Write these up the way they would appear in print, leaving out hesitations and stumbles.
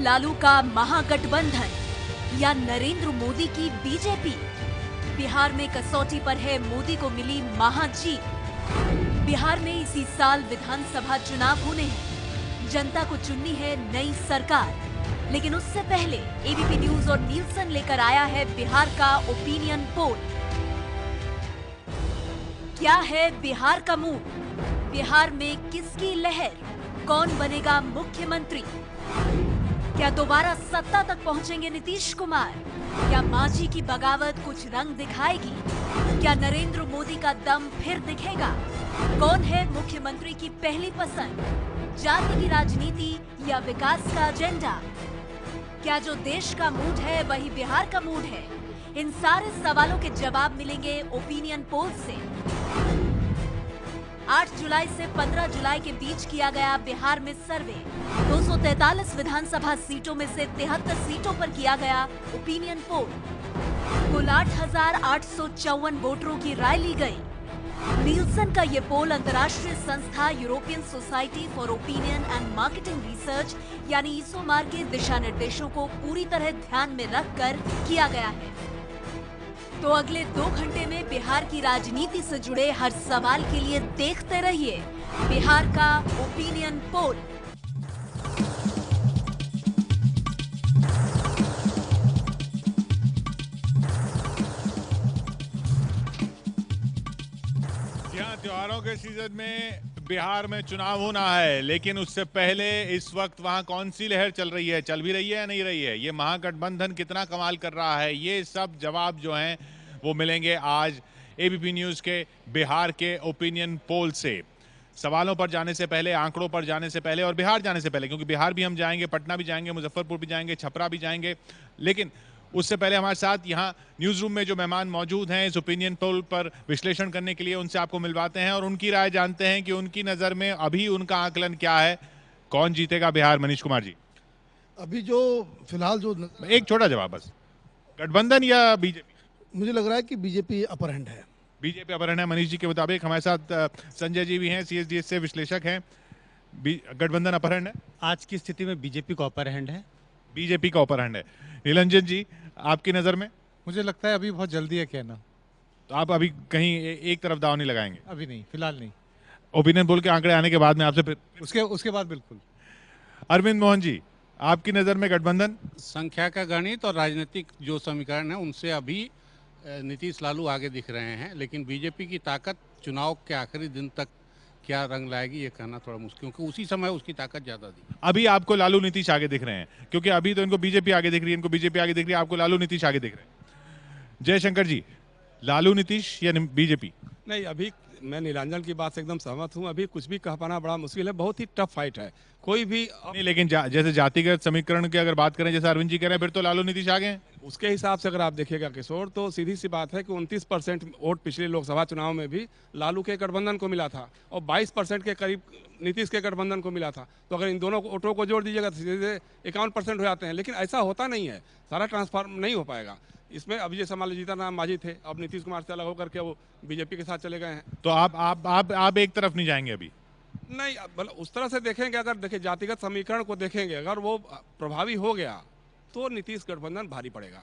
लालू का महागठबंधन या नरेंद्र मोदी की बीजेपी? बिहार में कसौटी पर है मोदी को मिली महाजीत। बिहार में इसी साल विधानसभा चुनाव होने हैं, जनता को चुननी है नई सरकार। लेकिन उससे पहले एबीपी न्यूज और नीलसन लेकर आया है बिहार का ओपिनियन पोल। क्या है बिहार का मूड? बिहार में किसकी लहर? कौन बनेगा मुख्यमंत्री? क्या दोबारा सत्ता तक पहुंचेंगे नीतीश कुमार? क्या मांझी की बगावत कुछ रंग दिखाएगी? क्या नरेंद्र मोदी का दम फिर दिखेगा? कौन है मुख्यमंत्री की पहली पसंद? जाति की राजनीति या विकास का एजेंडा? क्या जो देश का मूड है वही बिहार का मूड है? इन सारे सवालों के जवाब मिलेंगे ओपिनियन पोल से। 8 जुलाई से 15 जुलाई के बीच किया गया बिहार में सर्वे। 243 विधानसभा सीटों में से 73 सीटों पर किया गया ओपिनियन पोल। कुल 8,854 वोटरों की राय ली गई। नीलसन का ये पोल अंतर्राष्ट्रीय संस्था European society for opinion and marketing research यानी ईसोमार के दिशा निर्देशों को पूरी तरह ध्यान में रखकर किया गया है। तो अगले 2 घंटे में बिहार की राजनीति से जुड़े हर सवाल के लिए देखते रहिए बिहार का ओपिनियन पोल। त्योहारों के सीजन में बिहार में चुनाव होना है, लेकिन उससे पहले इस वक्त वहां कौन सी लहर चल रही है, चल भी रही है या नहीं रही है, ये महागठबंधन कितना कमाल कर रहा है, ये सब जवाब जो हैं वो मिलेंगे आज एबीपी न्यूज के बिहार के ओपिनियन पोल से। सवालों पर जाने से पहले, आंकड़ों पर जाने से पहले और बिहार जाने से पहले, क्योंकि बिहार भी हम जाएंगे, पटना भी जाएंगे, मुजफ्फरपुर भी जाएंगे, छपरा भी जाएंगे, लेकिन उससे पहले हमारे साथ यहाँ न्यूज रूम में जो मेहमान मौजूद हैं इस ओपिनियन पोल पर विश्लेषण करने के लिए, उनसे आपको मिलवाते हैं और उनकी राय जानते हैं कि उनकी नजर में अभी उनका आकलन क्या है, कौन जीतेगा बिहार। मनीष कुमार जी, अभी जो फिलहाल जो एक छोटा जवाब बस, गठबंधन या बीजेपी? मुझे लग रहा है कि बीजेपी अपर हैंड है। बीजेपी अपर हैंड है मनीष जी के मुताबिक। हमारे साथ संजय जी भी हैं, सीएसडीएस से विश्लेषक हैं। गठबंधन अपर हैंड है आज की स्थिति में, बीजेपी का अपर हैंड है। बीजेपी का अपर हैंड है। नीलंजन जी, आपकी नजर में? मुझे लगता है अभी बहुत जल्दी है कहना। तो आप अभी कहीं एक तरफ दाव नहीं लगाएंगे? अभी नहीं, फिलहाल नहीं। ओपिनियन पोल के आंकड़े आने के बाद में आपसे फिर उसके बाद बिल्कुल। अरविंद मोहन जी, आपकी नजर में गठबंधन? संख्या का गणित और राजनीतिक जो समीकरण है उनसे अभी नीतीश लालू आगे दिख रहे हैं, लेकिन बीजेपी की ताकत चुनाव के आखिरी दिन तक क्या रंग लाएगी ये कहना थोड़ा मुश्किल, क्योंकि उसी समय उसकी ताकत ज्यादा थी। अभी आपको लालू नीतीश आगे दिख रहे हैं, क्योंकि अभी तो इनको बीजेपी आगे दिख रही है, इनको बीजेपी आगे दिख रही है, आपको लालू नीतीश आगे दिख रहे हैं। जयशंकर जी, लालू नीतीश या बीजेपी? नहीं, अभी मैं नीलांजन की बात से एकदम सहमत हूं। अभी कुछ भी कह पाना बड़ा मुश्किल है, बहुत ही टफ फाइट है। कोई भी नहीं, लेकिन जैसे जातिगत समीकरण की अगर बात करें, जैसे अरविंद जी कह रहे हैं, फिर तो लालू नीतीश आगे हैं। उसके हिसाब से अगर आप देखिएगा किशोर, तो सीधी सी बात है कि 29% वोट पिछले लोकसभा चुनाव में भी लालू के गठबंधन को मिला था और 22% के करीब नीतीश के गठबंधन को मिला था। तो अगर इन दोनों वोटों को जोड़ दीजिएगा तो सीधे 51% हो जाते हैं, लेकिन ऐसा होता नहीं है, सारा ट्रांसफॉर्म नहीं हो पाएगा इसमें। अभी जैसे मान लीजिए जीतन राम मांझी थे, अब नीतीश कुमार से अलग होकर के वो बीजेपी के साथ चले गए हैं। तो आप एक तरफ नहीं जाएंगे अभी? नहीं, उस तरह से देखेंगे, अगर देखिए जातिगत समीकरण को देखेंगे, अगर वो प्रभावी हो गया तो नीतीश गठबंधन भारी पड़ेगा।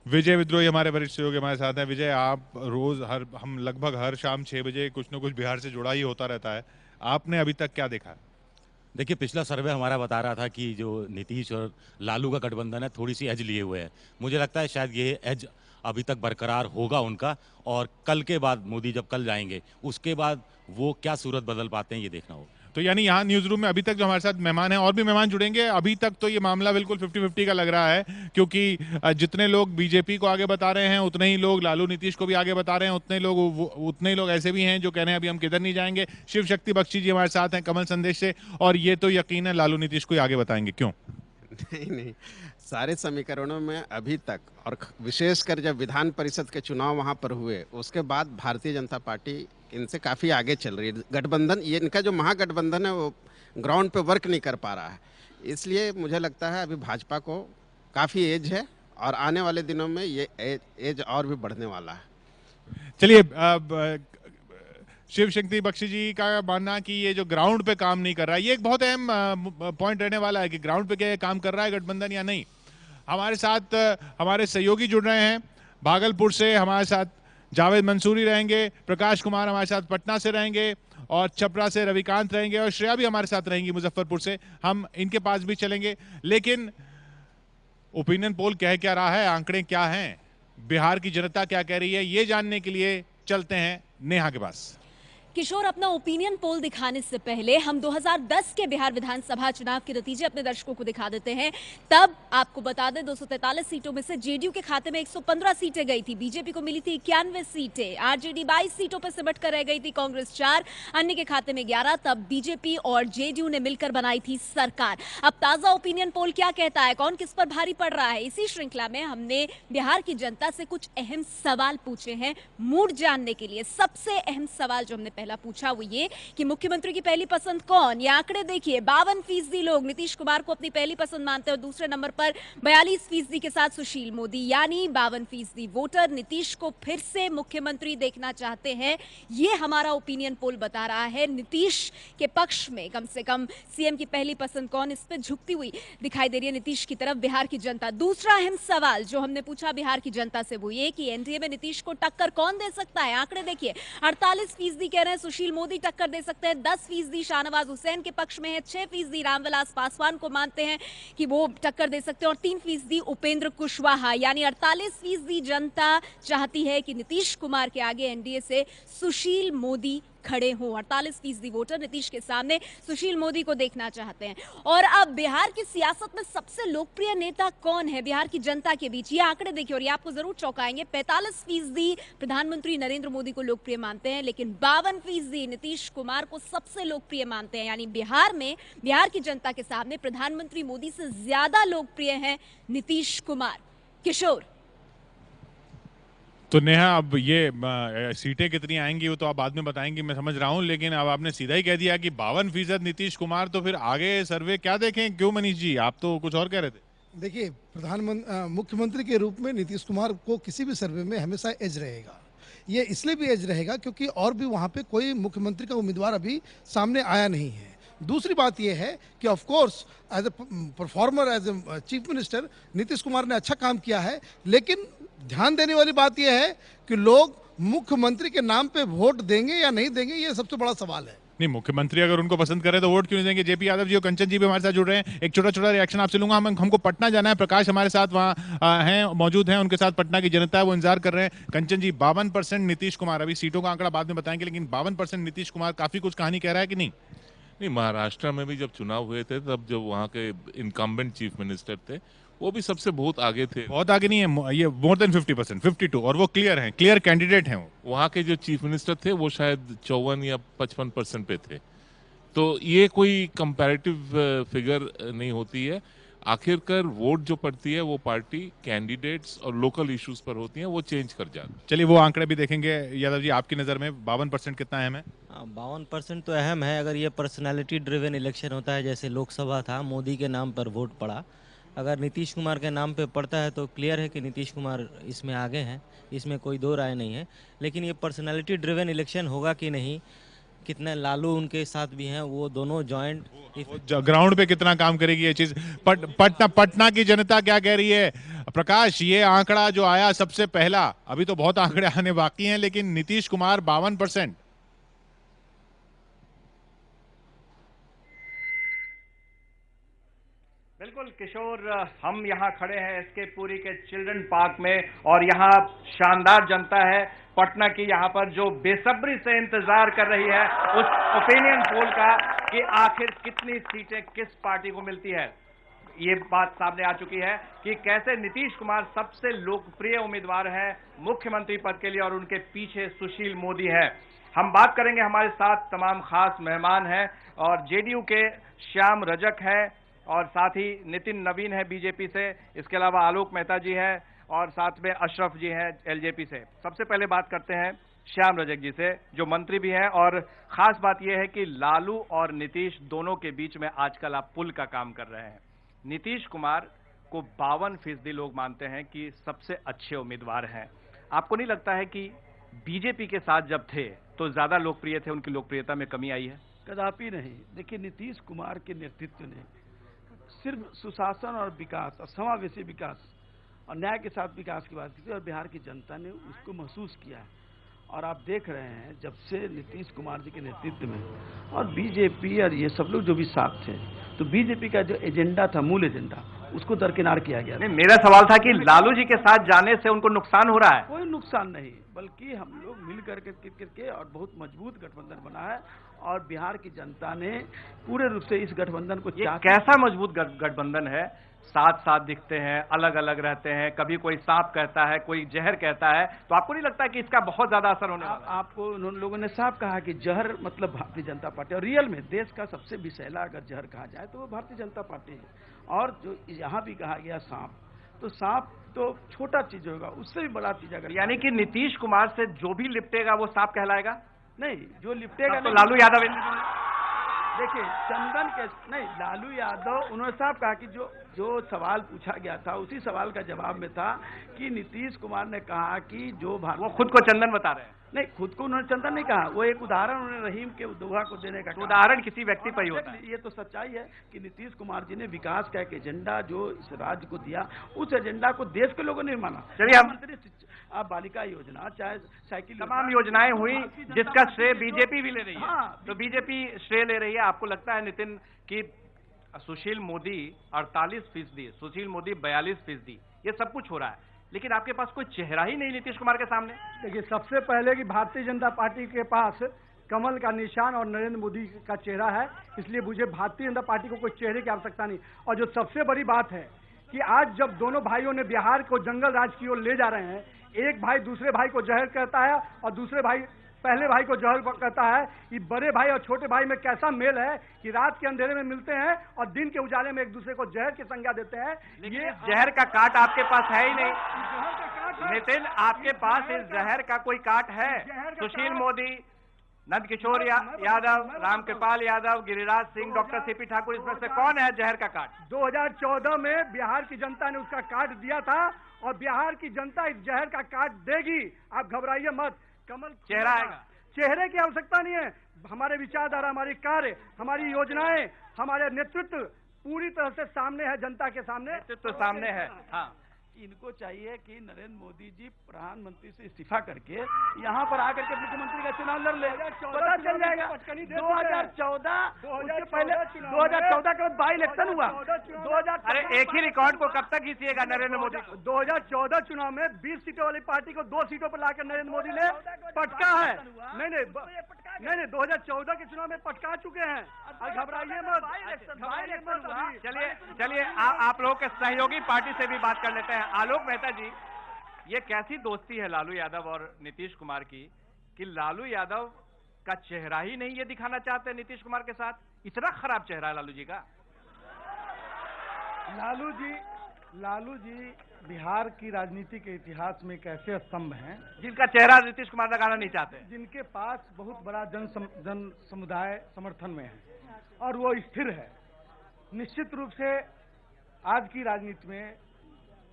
विजय विद्रोही हमारे वरिष्ठ सहयोगी हमारे साथ हैं। विजय, आप रोज हम लगभग हर शाम 6 बजे कुछ न कुछ बिहार से जुड़ा ही होता रहता है, आपने अभी तक क्या देखा? देखिए, पिछला सर्वे हमारा बता रहा था कि जो नीतीश और लालू का गठबंधन है थोड़ी सी एज लिए हुए है। मुझे लगता है शायद ये एज अभी तक बरकरार होगा उनका, और कल के बाद मोदी जब कल जाएंगे उसके बाद वो क्या सूरत बदल पाते हैं ये देखना होगा। तो यानी यहाँ न्यूज रूम में अभी तक जो हमारे साथ मेहमान हैं और भी मेहमान जुड़ेंगे, अभी तक तो ये मामला बिल्कुल 50-50 का लग रहा है, क्योंकि जितने लोग बीजेपी को आगे बता रहे हैं उतने ही लोग लालू नीतीश को भी आगे बता रहे हैं, उतने ही लोग ऐसे भी हैं जो कह रहे हैं अभी हम किधर नहीं जाएंगे। शिव शक्ति बख्शी जी हमारे साथ हैं कमल संदेश से, और ये तो यकीन है लालू नीतीश को ही आगे बताएंगे। क्यों? नहीं, सारे समीकरणों में अभी तक, और विशेषकर जब विधान परिषद के चुनाव वहाँ पर हुए उसके बाद भारतीय जनता पार्टी इनसे काफ़ी आगे चल रही है। गठबंधन, ये इनका जो महागठबंधन है वो ग्राउंड पे वर्क नहीं कर पा रहा है, इसलिए मुझे लगता है अभी भाजपा को काफ़ी एज है और आने वाले दिनों में ये एज और भी बढ़ने वाला है। चलिए, शिव शक्ति बख्शी जी का मानना कि ये जो ग्राउंड पे काम नहीं कर रहा है, ये एक बहुत अहम पॉइंट रहने वाला है कि ग्राउंड पे क्या ये काम कर रहा है गठबंधन या नहीं। हमारे साथ हमारे सहयोगी जुड़ रहे हैं भागलपुर से, हमारे साथ जावेद मंसूरी रहेंगे, प्रकाश कुमार हमारे साथ पटना से रहेंगे और छपरा से रविकांत रहेंगे और श्रेया भी हमारे साथ रहेंगी मुजफ्फरपुर से। हम इनके पास भी चलेंगे, लेकिन ओपिनियन पोल कह क्या रहा है, आंकड़े क्या हैं, बिहार की जनता क्या कह रही है, ये जानने के लिए चलते हैं नेहा के पास। किशोर, अपना ओपिनियन पोल दिखाने से पहले हम 2010 के बिहार विधानसभा चुनाव के नतीजे अपने दर्शकों को दिखा देते हैं। तब आपको बता दें 243 सीटों में से जेडीयू के खाते में 115 सीटें गई थी, बीजेपी को मिली थी 91 सीटें, आरजेडी 22 सीटों पर सिमट कर रह गई थी, कांग्रेस 4, अन्य के खाते में 11। तब बीजेपी और जेडीयू ने मिलकर बनाई थी सरकार। अब ताजा ओपिनियन पोल क्या कहता है, कौन किस पर भारी पड़ रहा है, इसी श्रृंखला में हमने बिहार की जनता से कुछ अहम सवाल पूछे हैं मूड जानने के लिए। सबसे अहम सवाल जो हमने पहला पूछा वो ये कि मुख्यमंत्री की पहली पसंद कौन। ये आंकड़े देखिए, 52% लोग नीतीश कुमार को अपनी पहली पसंद मानते हैं और दूसरे नंबर पर 42% के साथ सुशील मोदी, यानी 52% वोटर नीतीश को फिर से मुख्यमंत्री देखना चाहते हैं। ये हमारा ओपिनियन पोल बता रहा है। नीतीश के पक्ष में कम से कम सीएम की पहली पसंद कौन, इस पर झुकती हुई दिखाई दे रही है नीतीश की तरफ बिहार की जनता। दूसरा अहम सवाल जो हमने पूछा बिहार की जनता से वो ये कि एनडीए में नीतीश को टक्कर कौन दे सकता है। आंकड़े देखिए, 48% कह रहे हैं सुशील मोदी टक्कर दे सकते हैं, 10% शाहनवाज हुसैन के पक्ष में है, 6% रामविलास पासवान को मानते हैं कि वो टक्कर दे सकते हैं और 3% उपेंद्र कुशवाहा, यानी 48% जनता चाहती है कि नीतीश कुमार के आगे एनडीए से सुशील मोदी खड़े हों। 48% वोटर नीतीश के सामने सुशील मोदी को देखना चाहते हैं। और अब बिहार की सियासत में सबसे लोकप्रिय नेता कौन है बिहार की जनता के बीच, ये आंकड़े देखिए और ये आपको जरूर चौंकाएंगे। 45% प्रधानमंत्री नरेंद्र मोदी को लोकप्रिय मानते हैं, लेकिन 52% नीतीश कुमार को सबसे लोकप्रिय मानते हैं। यानी बिहार में बिहार की जनता के सामने प्रधानमंत्री मोदी से ज्यादा लोकप्रिय हैं नीतीश कुमार। किशोर, तो नेहा, अब ये सीटें कितनी आएंगी वो तो आप बाद में बताएंगी, मैं समझ रहा हूं, लेकिन अब आपने सीधा ही कह दिया कि 52% नीतीश कुमार, तो फिर आगे सर्वे क्या देखें? क्यों मनीष जी, आप तो कुछ और कह रहे थे। देखिए, मुख्यमंत्री के रूप में नीतीश कुमार को किसी भी सर्वे में हमेशा एज रहेगा। ये इसलिए भी एज रहेगा क्योंकि और भी वहाँ पे कोई मुख्यमंत्री का उम्मीदवार अभी सामने आया नहीं है। दूसरी बात यह है कि of course as a performer, as a chief minister Nitish Kumar ने अच्छा काम किया है, लेकिन ध्यान देने वाली बात यह है कि लोग मुख्यमंत्री के नाम पे वोट देंगे या नहीं देंगे, ये सबसे बड़ा सवाल है। नहीं, मुख्यमंत्री अगर उनको पसंद करें तो वोट क्यों नहीं देंगे? जेपी यादव जी और कंचन जी भी हमारे साथ जुड़ रहे हैं। एक छोटा छोटा रिएक्शन आपसे लूंगा। हमको पटना जाना है, प्रकाश हमारे साथ वहाँ हैं, मौजूद हैं, उनके साथ पटना की जनता है, वो इंतजार कर रहे हैं। कंचन जी, 52% नीतीश कुमार, अभी सीटों का आंकड़ा बाद में बताएंगे, लेकिन 52% नीतीश कुमार काफी कुछ कहानी कह रहा है कि नहीं? नहीं, महाराष्ट्र में भी जब चुनाव हुए थे तब जब वहाँ के इनकम्बेंट चीफ मिनिस्टर थे वो भी सबसे बहुत आगे थे। बहुत आगे नहीं है, ये मोर देन 50%, 52, और वो क्लियर हैं, क्लियर कैंडिडेट हैं वो। वहाँ के जो चीफ मिनिस्टर थे वो शायद 54 या 55% पे थे। तो ये कोई कंपैरेटिव फिगर नहीं होती है। आखिरकार वोट जो पड़ती है वो पार्टी, कैंडिडेट्स और लोकल इश्यूज पर होती है, वो चेंज कर जाती है। चलिए वो आंकड़े भी देखेंगे। यादव जी, आपकी नज़र में 52% कितना अहम है? 52% तो अहम है। अगर ये पर्सनालिटी ड्रिवन इलेक्शन होता है, जैसे लोकसभा था, मोदी के नाम पर वोट पड़ा, अगर नीतीश कुमार के नाम पे पड़ता है तो क्लियर है कि नीतीश कुमार इसमें आगे हैं, इसमें कोई दो राय नहीं है। लेकिन ये पर्सनालिटी ड्रिवन इलेक्शन होगा कि नहीं, कितने लालू उनके साथ भी हैं, वो दोनों जॉइंट ग्राउंड पे कितना काम करेगी ये चीज। पटना की जनता क्या कह रही है? प्रकाश, ये आंकड़ा जो आया सबसे पहला, अभी तो बहुत आंकड़े आने बाकी हैं, लेकिन नीतीश कुमार 52%। बिल्कुल किशोर, हम यहाँ खड़े हैं एसके पुरी के चिल्ड्रन पार्क में और यहाँ शानदार जनता है पटना की, यहाँ पर जो बेसब्री से इंतजार कर रही है उस ओपिनियन पोल का कि आखिर कितनी सीटें किस पार्टी को मिलती है। ये बात सामने आ चुकी है कि कैसे नीतीश कुमार सबसे लोकप्रिय उम्मीदवार हैं मुख्यमंत्री पद के लिए और उनके पीछे सुशील मोदी है। हम बात करेंगे, हमारे साथ तमाम खास मेहमान हैं और जेडीयू के श्याम रजक है और साथ ही नितिन नवीन है बीजेपी से, इसके अलावा आलोक मेहता जी है और साथ में अशरफ जी हैं एलजेपी से। सबसे पहले बात करते हैं श्याम रजक जी से, जो मंत्री भी हैं, और खास बात यह है कि लालू और नीतीश दोनों के बीच में आजकल आप पुल का काम कर रहे हैं। नीतीश कुमार को 52% लोग मानते हैं कि सबसे अच्छे उम्मीदवार हैं। आपको नहीं लगता है कि बीजेपी के साथ जब थे तो ज्यादा लोकप्रिय थे, उनकी लोकप्रियता में कमी आई है? कदापि नहीं। देखिए, नीतीश कुमार के नेतृत्व ने सिर्फ सुशासन और विकास और समावेशी विकास और न्याय के साथ विकास की बात की थी और बिहार की जनता ने उसको महसूस किया है। और आप देख रहे हैं जब से नीतीश कुमार जी के नेतृत्व में और बीजेपी और ये सब लोग जो भी साथ थे, तो बीजेपी का जो एजेंडा था, मूल एजेंडा, उसको दरकिनार किया गया। नहीं, मेरा सवाल था कि लालू जी के साथ जाने से उनको नुकसान हो रहा है? कोई नुकसान नहीं, बल्कि हम लोग मिल करके और बहुत मजबूत गठबंधन बना है और बिहार की जनता ने पूरे रूप से इस गठबंधन को कैसा मजबूत गठबंधन है? साथ साथ दिखते हैं, अलग अलग रहते हैं, कभी कोई सांप कहता है, कोई जहर कहता है, तो आपको नहीं लगता कि इसका बहुत ज्यादा असर होने वाला है? आपको उन लोगों ने साफ कहा कि जहर मतलब भारतीय जनता पार्टी, और रियल में देश का सबसे विषैला अगर जहर कहा जाए तो वो भारतीय जनता पार्टी है। और जो यहाँ भी कहा गया सांप, तो सांप तो छोटा चीज होगा, उससे भी बड़ा चीज अगर, यानी कि नीतीश कुमार से जो भी लिपटेगा वो सांप कहलाएगा? नहीं, जो लिपटेगा तो लालू यादव, देखिए चंदन के नहीं, लालू यादव, उन्होंने साफ कहा कि जो सवाल पूछा गया था उसी सवाल का जवाब में था कि नीतीश कुमार ने कहा कि जो वो खुद को चंदन बता रहे हैं। नहीं, खुद को उन्होंने चंदन नहीं कहा, वो एक उदाहरण उन्होंने रहीम के दोहा को देने का, तो उदाहरण किसी व्यक्ति पर ही होता है। ये तो सच्चाई है कि नीतीश कुमार जी ने विकास का एक एजेंडा जो इस राज्य को दिया, उस एजेंडा को देश के लोगों ने माना। चलिए, आप बालिका योजना, चाहे साइकिल, तमाम योजनाएं हुई जिसका श्रेय बीजेपी भी ले रही है। तो बीजेपी श्रेय ले रही है। आपको लगता है नितिन कि सुशील मोदी 48%, सुशील मोदी 42%, ये सब कुछ हो रहा है, लेकिन आपके पास कोई चेहरा ही नहीं नीतीश कुमार के सामने? देखिए, सबसे पहले कि भारतीय जनता पार्टी के पास कमल का निशान और नरेंद्र मोदी का चेहरा है, इसलिए मुझे भारतीय जनता पार्टी को कोई चेहरे की आवश्यकता नहीं। और जो सबसे बड़ी बात है कि आज जब दोनों भाइयों ने बिहार को जंगल राज की ओर ले जा रहे हैं, एक भाई दूसरे भाई को जहर कहता है और दूसरे भाई पहले भाई को जहर कहता है, ये बड़े भाई और छोटे भाई में कैसा मेल है कि रात के अंधेरे में मिलते हैं और दिन के उजाले में एक दूसरे को जहर की संज्ञा देते हैं। ये जहर का काट आपके पास है ही नहीं नितिन, आपके पास इस जहर का कोई काट है? सुशील मोदी, नंदकिशोर यादव, रामकृपाल यादव, गिरिराज सिंह, डॉक्टर सीपी ठाकुर, इसमें से कौन है जहर का काट? 2014 में बिहार की जनता ने उसका काट दिया था और बिहार की जनता इस जहर का काट देगी, आप घबराइए मत। कमल चेहरा आएगा, चेहरे की आवश्यकता नहीं है। हमारे विचारधारा, हमारी कार्य, हमारी योजनाएं, हमारे नेतृत्व पूरी तरह से सामने है, जनता के सामने नेतृत्व सामने है। हाँ, इनको चाहिए कि नरेंद्र मोदी जी प्रधानमंत्री से इस्तीफा करके यहाँ पर आकर के मुख्यमंत्री का चुनाव लड़ ले, पता चल जाएगा। 2014 उसके पहले 2014 के बाद बाई इलेक्शन हुआ। 2000 अरे एक ही रिकॉर्ड को कब तक खींचिएगा नरेंद्र मोदी? 2014 चुनाव में 20 सीटों वाली पार्टी को 2 सीटों पर लाकर नरेंद्र मोदी ने पटका है। नहीं, 2014 के चुनाव में पटका चुके हैं, घबराइए मत। चलिए आप लोगों के सहयोगी पार्टी से भी बात कर लेते हैं। आलोक मेहता जी, ये कैसी दोस्ती है लालू यादव और नीतीश कुमार की कि लालू यादव का चेहरा ही नहीं ये दिखाना चाहते नीतीश कुमार के साथ? इतना खराब चेहरा है लालू जी का। लालू जी बिहार की राजनीति के इतिहास में एक ऐसे स्तंभ हैं जिनका चेहरा नीतीश कुमार लगाना नहीं चाहते, जिनके पास बहुत बड़ा जन समुदाय समर्थन में है और वो स्थिर है। निश्चित रूप से आज की राजनीति में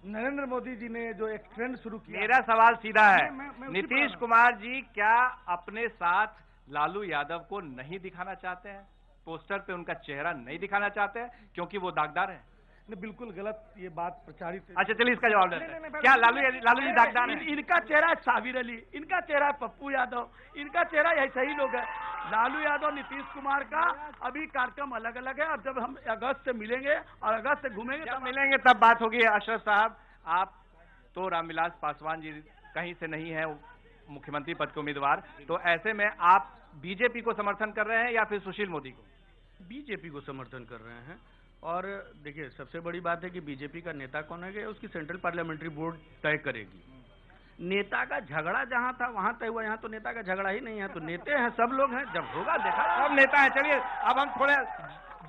नरेंद्र मोदी जी ने जो एक ट्रेंड शुरू किया। मेरा सवाल सीधा है, नीतीश कुमार जी क्या अपने साथ लालू यादव को नहीं दिखाना चाहते हैं? पोस्टर पे उनका चेहरा नहीं दिखाना चाहते हैं क्योंकि वो दागदार है? नहीं, बिल्कुल गलत ये बात प्रचारित है। अच्छा चलिए इसका जवाब देते हैं। क्या लालू जी दागदार है? इनका चेहरा साबिर अली, इनका चेहरा पप्पू यादव, इनका चेहरा ऐसा ही लोग है। लालू यादव, नीतीश कुमार का अभी कार्यक्रम अलग अलग है। अब जब हम अगस्त से मिलेंगे और अगस्त से घूमेंगे, जब मिलेंगे तब बात होगी। अशरफ साहब, आप तो रामविलास पासवान जी कहीं से नहीं है मुख्यमंत्री पद के उम्मीदवार, तो ऐसे में आप बीजेपी को समर्थन कर रहे हैं या फिर सुशील मोदी को? बीजेपी को समर्थन कर रहे हैं। और देखिए, सबसे बड़ी बात है कि बीजेपी का नेता कौन है उसकी सेंट्रल पार्लियामेंट्री बोर्ड तय करेगी। नेता का झगड़ा जहां था वहां तय हुआ, यहाँ तो नेता का झगड़ा ही नहीं है। तो नेता हैं, सब लोग हैं, जब होगा देखा। सब नेता है। चलिए अब हम थोड़े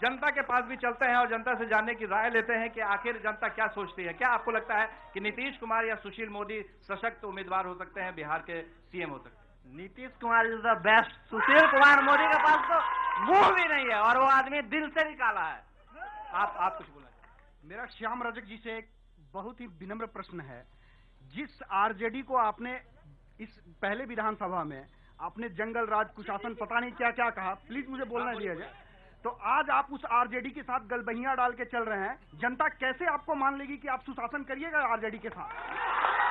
जनता के पास भी चलते हैं और जनता से जानने की राय लेते हैं कि आखिर जनता क्या सोचती है। क्या आपको लगता है कि नीतीश कुमार या सुशील मोदी सशक्त उम्मीदवार हो सकते हैं, बिहार के सीएम हो सकते हैं? Nitish Kumar is the best. Sushil Kumar Modi के पास तो मुंह भी नहीं है और वो आदमी दिल से निकाला है। आप कुछ बोला? मेरा श्याम रजक जी से एक बहुत ही विनम्र प्रश्न है। जिस आरजेडी को आपने इस पहले विधानसभा में आपने जंगल राज कुशासन पता नहीं क्या क्या कहा, प्लीज मुझे बोलना दिया जाए। तो आज आप उस आरजेडी के साथ गलबहियां डाल के चल रहे हैं, जनता कैसे आपको मान लेगी कि आप सुशासन करिएगा आरजेडी के साथ?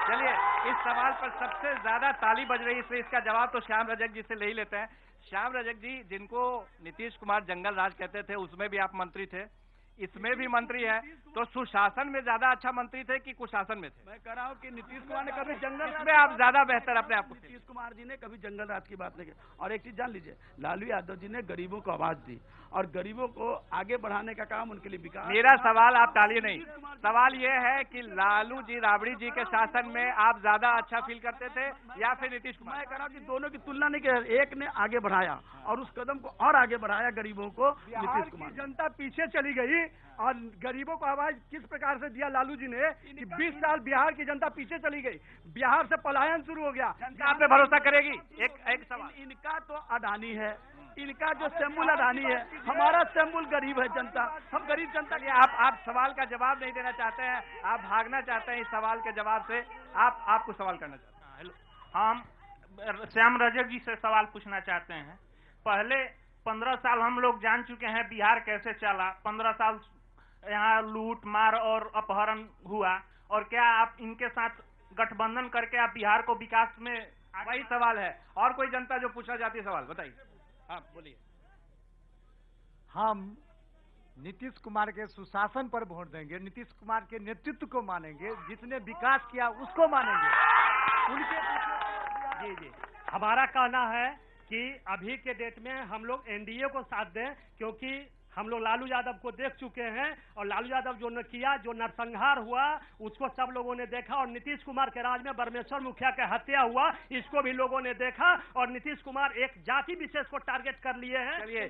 चलिए, इस सवाल पर सबसे ज्यादा ताली बज रही है, इसलिए इसका जवाब तो श्याम रजक जी से ले ही लेते हैं। श्याम रजक जी, जिनको नीतीश कुमार जंगल राज कहते थे, उसमें भी आप मंत्री थे, इसमें भी मंत्री है, तो सुशासन में ज्यादा अच्छा मंत्री थे कि कुशासन में थे? मैं कह रहा हूँ कि नीतीश कुमार ने कभी जंगल इसमें आप ज्यादा बेहतर अपने आप को। नीतीश कुमार जी ने कभी जंगल राज की बात नहीं की। और एक चीज जान लीजिए, लालू यादव जी ने गरीबों को आवाज दी और गरीबों को आगे बढ़ाने का काम उनके लिए विकास। मेरा सवाल आप टालिए नहीं, सवाल ये है कि लालू जी राबड़ी जी के शासन में आप ज्यादा अच्छा फील करते थे या फिर नीतीश कुमार? मैं कह रहा हूँ कि दोनों की तुलना नहीं कर, एक ने आगे बढ़ाया और उस कदम को और आगे बढ़ाया गरीबों को नीतीश कुमार। जनता पीछे चली गई और गरीबों को आवाज किस प्रकार से दिया लालू जी ने कि 20 साल बिहार की जनता पीछे चली गई, बिहार से पलायन शुरू हो गया। आप पे भरोसा करेगी? एक सवाल, इनका तो अडानी है, इनका जो शंबुल अडानी है, हमारा शंबुल गरीब है जनता, हम गरीब जनता के। आप सवाल का जवाब नहीं देना चाहते हैं, आप भागना चाहते हैं इस सवाल के जवाब से। आपको सवाल करना चाहते हैं? हेलो, हम श्याम रजक जी से सवाल पूछना चाहते हैं। पहले 15 साल हम लोग जान चुके हैं बिहार कैसे चला, 15 साल यहाँ लूट मार और अपहरण हुआ, और क्या आप इनके साथ गठबंधन करके आप बिहार को विकास में? वही सवाल है, और कोई जनता जो पूछना चाहती है सवाल बताइए। हाँ बोलिए। हम नीतीश कुमार के सुशासन पर वोट देंगे, नीतीश कुमार के नेतृत्व को मानेंगे, जिसने विकास किया उसको मानेंगे, उनके। जी, हमारा कहना है कि अभी के डेट में हम लोग एनडीए को साथ दें, क्योंकि हम लोग लालू यादव को देख चुके हैं और लालू यादव जो न किया, जो नरसंहार हुआ, उसको सब लोगों ने देखा। और नीतीश कुमार के राज में बरमेश्वर मुखिया का हत्या हुआ, इसको भी लोगों ने देखा। और नीतीश कुमार एक जाति विशेष को टारगेट कर लिए हैं। चलिए,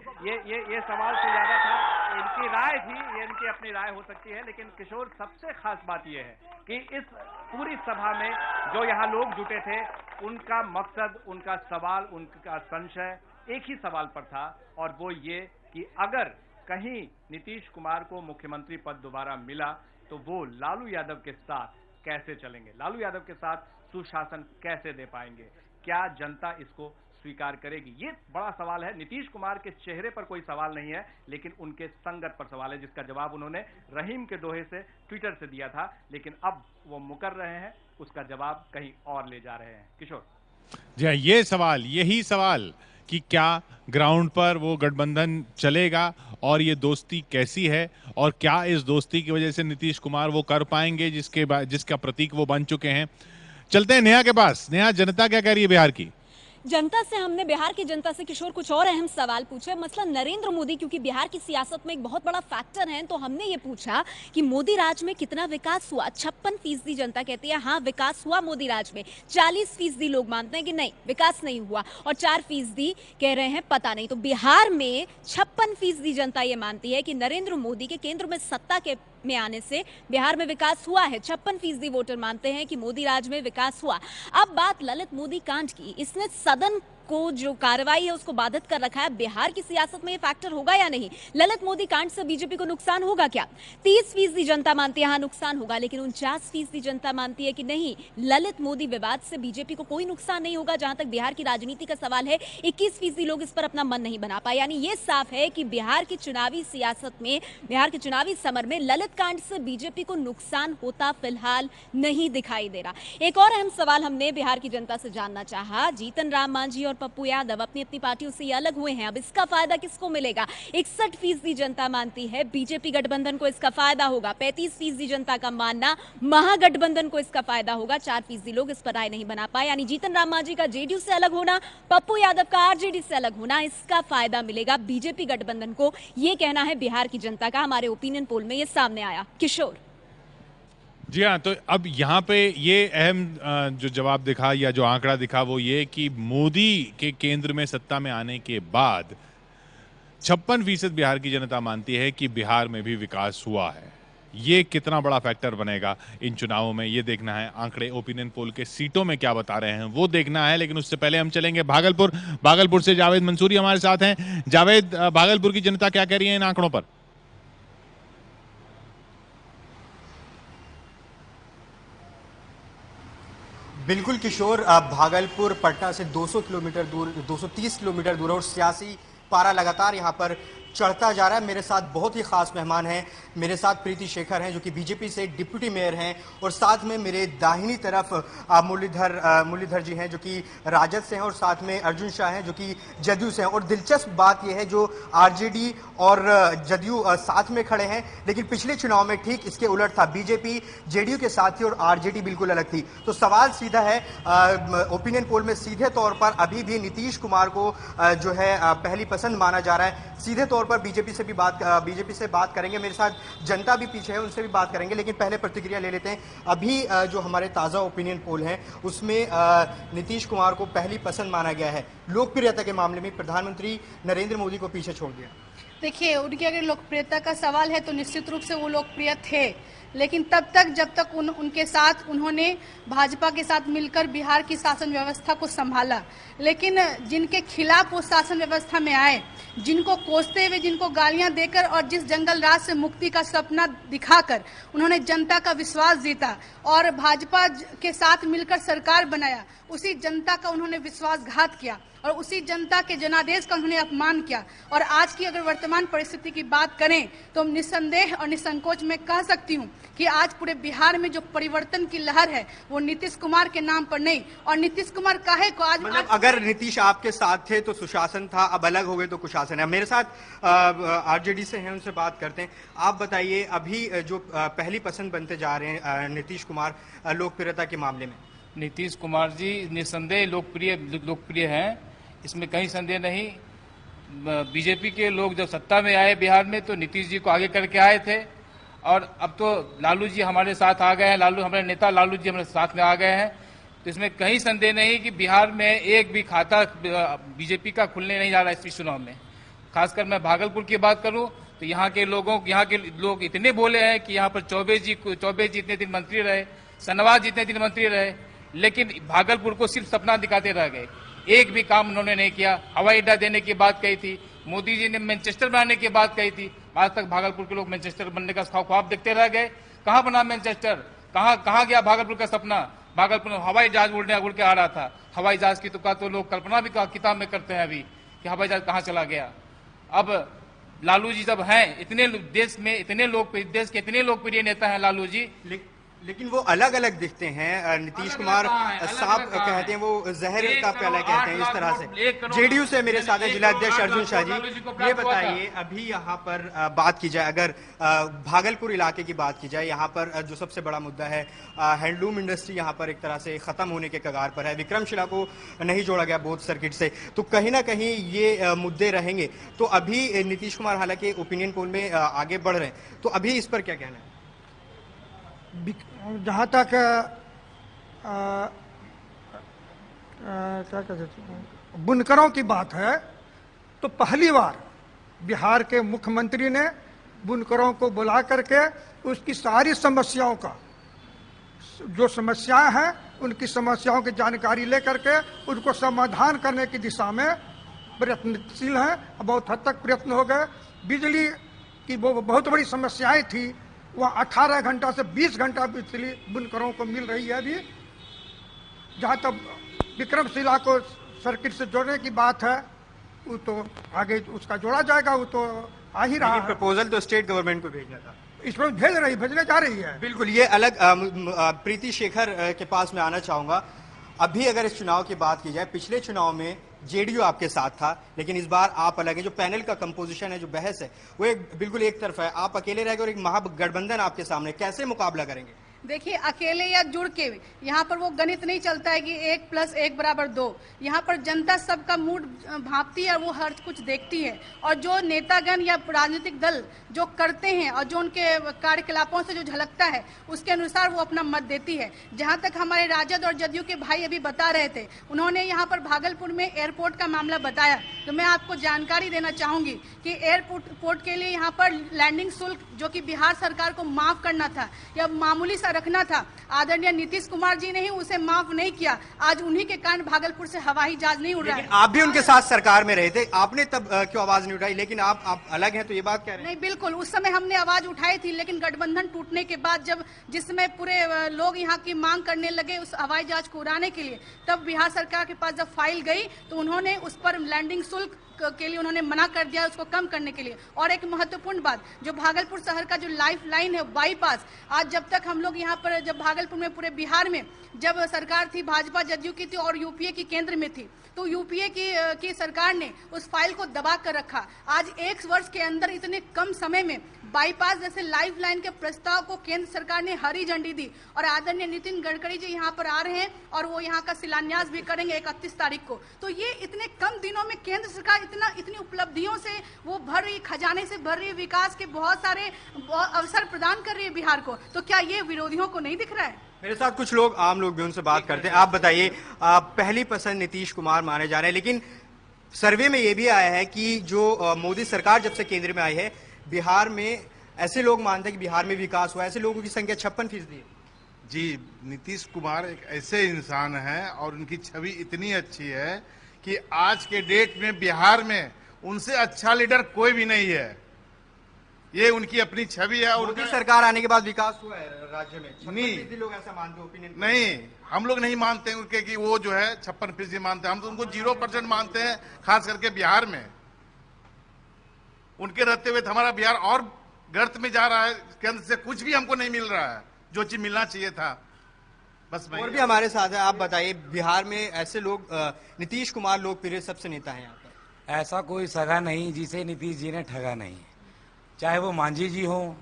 ये सवाल से ज्यादा था, इनकी राय थी, ये इनकी अपनी राय हो सकती है, लेकिन किशोर सबसे खास बात यह है कि इस पूरी सभा में जो यहाँ लोग जुटे थे, उनका मकसद, उनका सवाल, उनका संशय एक ही सवाल पर था, और वो ये कि अगर कहीं नीतीश कुमार को मुख्यमंत्री पद दोबारा मिला तो वो लालू यादव के साथ कैसे चलेंगे, लालू यादव के साथ सुशासन कैसे दे पाएंगे, क्या जनता इसको स्वीकार करेगी? ये बड़ा सवाल है। नीतीश कुमार के चेहरे पर कोई सवाल नहीं है, लेकिन उनके संगत पर सवाल है, जिसका जवाब उन्होंने रहीम के दोहे से ट्विटर से दिया था, लेकिन अब वो मुकर रहे हैं, उसका जवाब कहीं और ले जा रहे हैं। किशोर जी हाँ, ये सवाल, यही सवाल कि क्या ग्राउंड पर वो गठबंधन चलेगा और ये दोस्ती कैसी है, और क्या इस दोस्ती की वजह से नीतीश कुमार वो कर पाएंगे जिसका प्रतीक वो बन चुके हैं। चलते हैं नेहा के पास। नेहा, जनता क्या कह रही है बिहार की? जनता से हमने, बिहार की जनता से किशोर कुछ और अहम सवाल पूछे। मसला नरेंद्र मोदी, क्योंकि बिहार की सियासत में एक बहुत बड़ा फैक्टर है, तो हमने ये पूछा कि मोदी राज में कितना विकास हुआ। 56% जनता कहती है हाँ विकास हुआ मोदी राज में, 40% लोग मानते हैं कि नहीं विकास नहीं हुआ, और 4% कह रहे हैं पता नहीं। तो बिहार में 56% जनता ये मानती है कि नरेंद्र मोदी के केंद्र में सत्ता में आने से बिहार में विकास हुआ है। 56% वोटर मानते हैं कि मोदी राज में विकास हुआ। अब बात ललित मोदी कांड की, इसने सदन को जो कार्रवाई है उसको बाधित कर रखा है। बिहार की सियासत में ये फैक्टर होगा या नहीं? ललित मोदी कांड से बीजेपी को नुकसान होगा क्या? 30% जनता मानती है हाँ नुकसान होगा, लेकिन 49% जनता मानती है कि नहीं, ललित मोदी विवाद से बीजेपी को कोई नुकसान नहीं होगा। जहां तक बिहार की राजनीति का सवाल है, 21% लोग इस पर अपना मन नहीं बना पाए। यानी ये साफ है कि बिहार की चुनावी सियासत में, बिहार के चुनावी समर में ललित कांड से बीजेपी को नुकसान होता फिलहाल नहीं दिखाई दे रहा। एक और अहम सवाल हमने बिहार की जनता से जानना चाहा। जीतन राम मांझी और पप्पू यादव अपनी अपनी पार्टियों से अलग हुए हैं, अब इसका फायदा किसको मिलेगा? 61% जनता मानती है बीजेपी गठबंधन को इसका फायदा होगा। 35% जनता का मानना महागठबंधन को इसका फायदा होगा। 4% लोग इस पर राय नहीं बना पाए। यानी जीतन राम मांझी का जेडीयू से अलग होना, पप्पू यादव का आरजेडी से अलग होना, इसका फायदा मिलेगा बीजेपी गठबंधन को। यह कहना है बिहार की जनता का। हमारे ओपिनियन पोल में यह सामने आया। किशोर जी हाँ, तो अब यहाँ पे ये अहम जो जवाब दिखा या जो आंकड़ा दिखा वो ये कि मोदी के केंद्र में सत्ता में आने के बाद 56% बिहार की जनता मानती है कि बिहार में भी विकास हुआ है। ये कितना बड़ा फैक्टर बनेगा इन चुनावों में, ये देखना है। आंकड़े ओपिनियन पोल के सीटों में क्या बता रहे हैं वो देखना है, लेकिन उससे पहले हम चलेंगे भागलपुर से जावेद मंसूरी हमारे साथ हैं। जावेद, भागलपुर की जनता क्या कह रही है इन आंकड़ों पर? बिल्कुल किशोर, भागलपुर पटना से 200 किलोमीटर दूर, 230 किलोमीटर दूर और सियासी पारा लगातार यहाँ पर चढ़ता जा रहा है। मेरे साथ बहुत ही खास मेहमान हैं। मेरे साथ प्रीति शेखर हैं जो कि बीजेपी से डिप्टी मेयर हैं, और साथ में मेरे दाहिनी तरफ मुरलीधर जी हैं जो कि राजद से हैं, और साथ में अर्जुन शाह हैं जो कि जदयू से हैं। और दिलचस्प बात यह है जो आरजेडी और जदयू साथ में खड़े हैं, लेकिन पिछले चुनाव में ठीक इसके उलट था। बीजेपी जेडीयू के साथ थी और आरजेडी बिल्कुल अलग थी। तो सवाल सीधा है, ओपिनियन पोल में सीधे तौर पर अभी भी नीतीश कुमार को जो है पहली पसंद माना जा रहा है। सीधे तौर पर बीजेपी से बात करेंगे। मेरे साथ जनता भी पीछे है, उनसे भी बात करेंगे, लेकिन पहले प्रतिक्रिया ले लेते हैं। अभी जो हमारे ताज़ा ओपिनियन पोल हैं उसमें नीतीश कुमार को पहली पसंद माना गया है। लोकप्रियता के मामले में प्रधानमंत्री नरेंद्र मोदी को पीछे छोड़ दिया। देखिए, उनकी अगर लोकप्रियता का सवाल है तो निश्चित रूप से वो लोकप्रिय थे, लेकिन तब तक जब तक उनके साथ उन्होंने भाजपा के साथ मिलकर बिहार की शासन व्यवस्था को संभाला। लेकिन जिनके खिलाफ वो शासन व्यवस्था में आए, जिनको कोसते हुए, जिनको गालियां देकर और जिस जंगल राज से मुक्ति का सपना दिखाकर उन्होंने जनता का विश्वास जीता और भाजपा के साथ मिलकर सरकार बनाया, उसी जनता का उन्होंने विश्वासघात किया और उसी जनता के जनादेश का उन्होंने अपमान किया। और आज की अगर वर्तमान परिस्थिति की बात करें तो निस्संदेह और निसंकोच मैं कह सकती हूं कि आज पूरे बिहार में जो परिवर्तन की लहर है वो नीतीश कुमार के नाम पर नहीं। और नीतीश कुमार काहे को आज मतलब अगर नीतीश आपके साथ थे तो सुशासन था, अब अलग हो गए तो कुशासन है। मेरे साथ आरजेडी से हैं, उनसे बात करते हैं। आप बताइए, अभी जो पहली पसंद बनते जा रहे हैं नीतीश कुमार लोकप्रियता के मामले में। नीतीश कुमार जी निस्संदेह लोकप्रिय हैं, इसमें कहीं संदेह नहीं। बीजेपी के लोग जब सत्ता में आए बिहार में तो नीतीश जी को आगे करके आए थे, और अब तो लालू जी हमारे साथ आ गए हैं, हमारे नेता लालू जी हमारे साथ में आ गए हैं। तो इसमें कहीं संदेह नहीं कि बिहार में एक भी खाता बीजेपी का खुलने नहीं जा रहा है इस चुनाव में। खासकर मैं भागलपुर की बात करूं तो यहाँ के लोग इतने बोले हैं कि यहाँ पर चौबे जी इतने दिन मंत्री रहे, सनवाज जितने दिन मंत्री रहे, लेकिन भागलपुर को सिर्फ सपना दिखाते रह गए। एक भी काम उन्होंने नहीं किया। हवाई अड्डा देने की बात कही थी, मोदी जी ने मैनचेस्टर बनाने की बात कही थी, आज तक भागलपुर के लोग मैनचेस्टर बनने का ख्वाब देखते रह गए। कहाँ बना मैनचेस्टर, कहाँ गया भागलपुर का सपना। भागलपुर में हवाई जहाज उड़ के आ रहा था। हवाई जहाज की तो लोग कल्पना भी किताब में करते हैं अभी कि हवाई जहाज कहाँ चला गया। अब लालू जी जब हैं देश के इतने लोकप्रिय नेता हैं लालू जी, लेकिन वो अलग अलग दिखते हैं। नीतीश कुमार साहब कहते हैं, वो जहर का प्याला कहते हैं, इस तरह से। जेडीयू से मेरे साथ है जिला अध्यक्ष अर्जुन शाह जी। ये बताइए, अभी यहाँ पर बात की जाए, अगर भागलपुर इलाके की बात की जाए, यहाँ पर जो सबसे बड़ा मुद्दा है हैंडलूम इंडस्ट्री यहाँ पर एक तरह से खत्म होने के कगार पर है। विक्रमशिला को नहीं जोड़ा गया बोध सर्किट से, तो कहीं ना कहीं ये मुद्दे रहेंगे। तो अभी नीतीश कुमार हालांकि ओपिनियन पोल में आगे बढ़ रहे हैं, तो अभी इस पर क्या कहना है? जहाँ तक क्या कहते हैं बुनकरों की बात है, तो पहली बार बिहार के मुख्यमंत्री ने बुनकरों को बुला करके उसकी सारी समस्याओं का, जो समस्याएं हैं उनकी समस्याओं की जानकारी लेकर के उनको समाधान करने की दिशा में प्रयत्नशील हैं। बहुत हद तक प्रयत्न हो गए। बिजली की वो बहुत बड़ी समस्याएं थी, वहाँ 18 घंटा से 20 घंटा बिजली बुनकरों को मिल रही है। अभी जहाँ तक विक्रमशिला को सर्किट से जोड़ने की बात है, वो तो आगे उसका जोड़ा जाएगा, वो तो आ ही रहा है। प्रपोजल तो स्टेट गवर्नमेंट को भेजना था, इसमें भेजने जा रही है। बिल्कुल, ये अलग। प्रीति शेखर के पास मैं आना चाहूंगा। अभी अगर इस चुनाव की बात की जाए, पिछले चुनाव में जेडीयू आपके साथ था, लेकिन इस बार आप अलग है। जो पैनल का कंपोजिशन है, जो बहस है, वो बिल्कुल एक तरफ है। आप अकेले रह गए और एक महागठबंधन आपके सामने, कैसे मुकाबला करेंगे? देखिए, अकेले या जुड़ के यहाँ पर वो गणित नहीं चलता है कि 1 + 1 = 2। यहाँ पर जनता सबका मूड भांपती है, वो हर कुछ देखती है, और जो नेतागण या राजनीतिक दल जो करते हैं और जो उनके कार्यकलापों से जो झलकता है उसके अनुसार वो अपना मत देती है। जहाँ तक हमारे राजद और जदयू के भाई अभी बता रहे थे, उन्होंने यहाँ पर भागलपुर में एयरपोर्ट का मामला बताया, तो मैं आपको जानकारी देना चाहूंगी कि एयरपोर्ट के लिए यहाँ पर लैंडिंग शुल्क जो कि बिहार सरकार को माफ करना था या मामूली सा रखना था, आदरणीय नीतीश कुमार जी ने ही उसे माफ नहीं किया। आज उन्हीं के कारण भागलपुर से हवाई जहाज नहीं उड़ रहा है। आप भी उनके साथ सरकार में रहे थे, आपने तब क्यों आवाज नहीं उठाई? लेकिन आप अलग हैं तो ये बात कह रहे हैं? नहीं, बिल्कुल उस समय हमने आवाज उठाई थी, लेकिन गठबंधन टूटने के बाद जब जिस समय पूरे लोग यहाँ की मांग करने लगे उस हवाई जहाज को उड़ाने के लिए, तब बिहार सरकार के पास जब फाइल गई तो उन्होंने उस पर लैंडिंग शुल्क के लिए उन्होंने मना कर दिया, उसको कम करने के लिए। और एक महत्वपूर्ण बात, जो भागलपुर शहर का जो लाइफ लाइन है बाईपास, आज जब तक हम लोग यहाँ पर जब भागलपुर में पूरे बिहार में जब सरकार थी भाजपा जदयू की थी और यूपीए की केंद्र में थी, तो यूपीए की सरकार ने उस फाइल को दबा कर रखा। आज 1 वर्ष के अंदर इतने कम समय में बाईपास जैसे लाइफ लाइन के प्रस्ताव को केंद्र सरकार ने हरी झंडी दी और आदरणीय नितिन गडकरी जी यहाँ पर आ रहे हैं और वो यहाँ का शिलान्यास भी करेंगे 31 तारीख को। तो ये इतने कम दिनों में केंद्र सरकार इतनी उपलब्धियों से वो भर रही, खजाने से भर रही, विकास के बहुत सारे अवसर प्रदान कर रही है बिहार को। तो क्या ये विरोधियों को नहीं दिख रहा है? मेरे साथ कुछ लोग, आम लोग भी उनसे बात करते हैं। आप बताइए, पहली पसंद नीतीश कुमार माने जा रहे हैं, लेकिन सर्वे में ये भी आया है कि जो मोदी सरकार जब से केंद्र में आई है, बिहार में ऐसे लोग मानते हैं कि बिहार में विकास हुआ है, ऐसे लोगों की संख्या 56% है। जी, नीतीश कुमार एक ऐसे इंसान हैं और उनकी छवि इतनी अच्छी है कि आज के डेट में बिहार में उनसे अच्छा लीडर कोई भी नहीं है। ये उनकी अपनी छवि है। और मोदी सरकार आने के बाद विकास हुआ है राज्य में? नहीं, लोग ऐसा मानते हैं, ओपिनियन नहीं, हम लोग नहीं मानते हैं उनके कि वो जो है 56% मानते हैं। हम तो उनको 0% मानते हैं, खास करके बिहार में। उनके रहते हुए हमारा बिहार और गर्त में जा रहा है, केंद्र से कुछ भी हमको नहीं मिल रहा है जो चीज मिलना चाहिए था। बस और भी हमारे साथ है, आप बताइए, बिहार में ऐसे लोग, नीतीश कुमार लोकप्रिय सबसे नेता है यहाँ पर। ऐसा कोई सगा नहीं जिसे नीतीश जी ने ठगा नहीं, चाहे वो मांझी जी हो,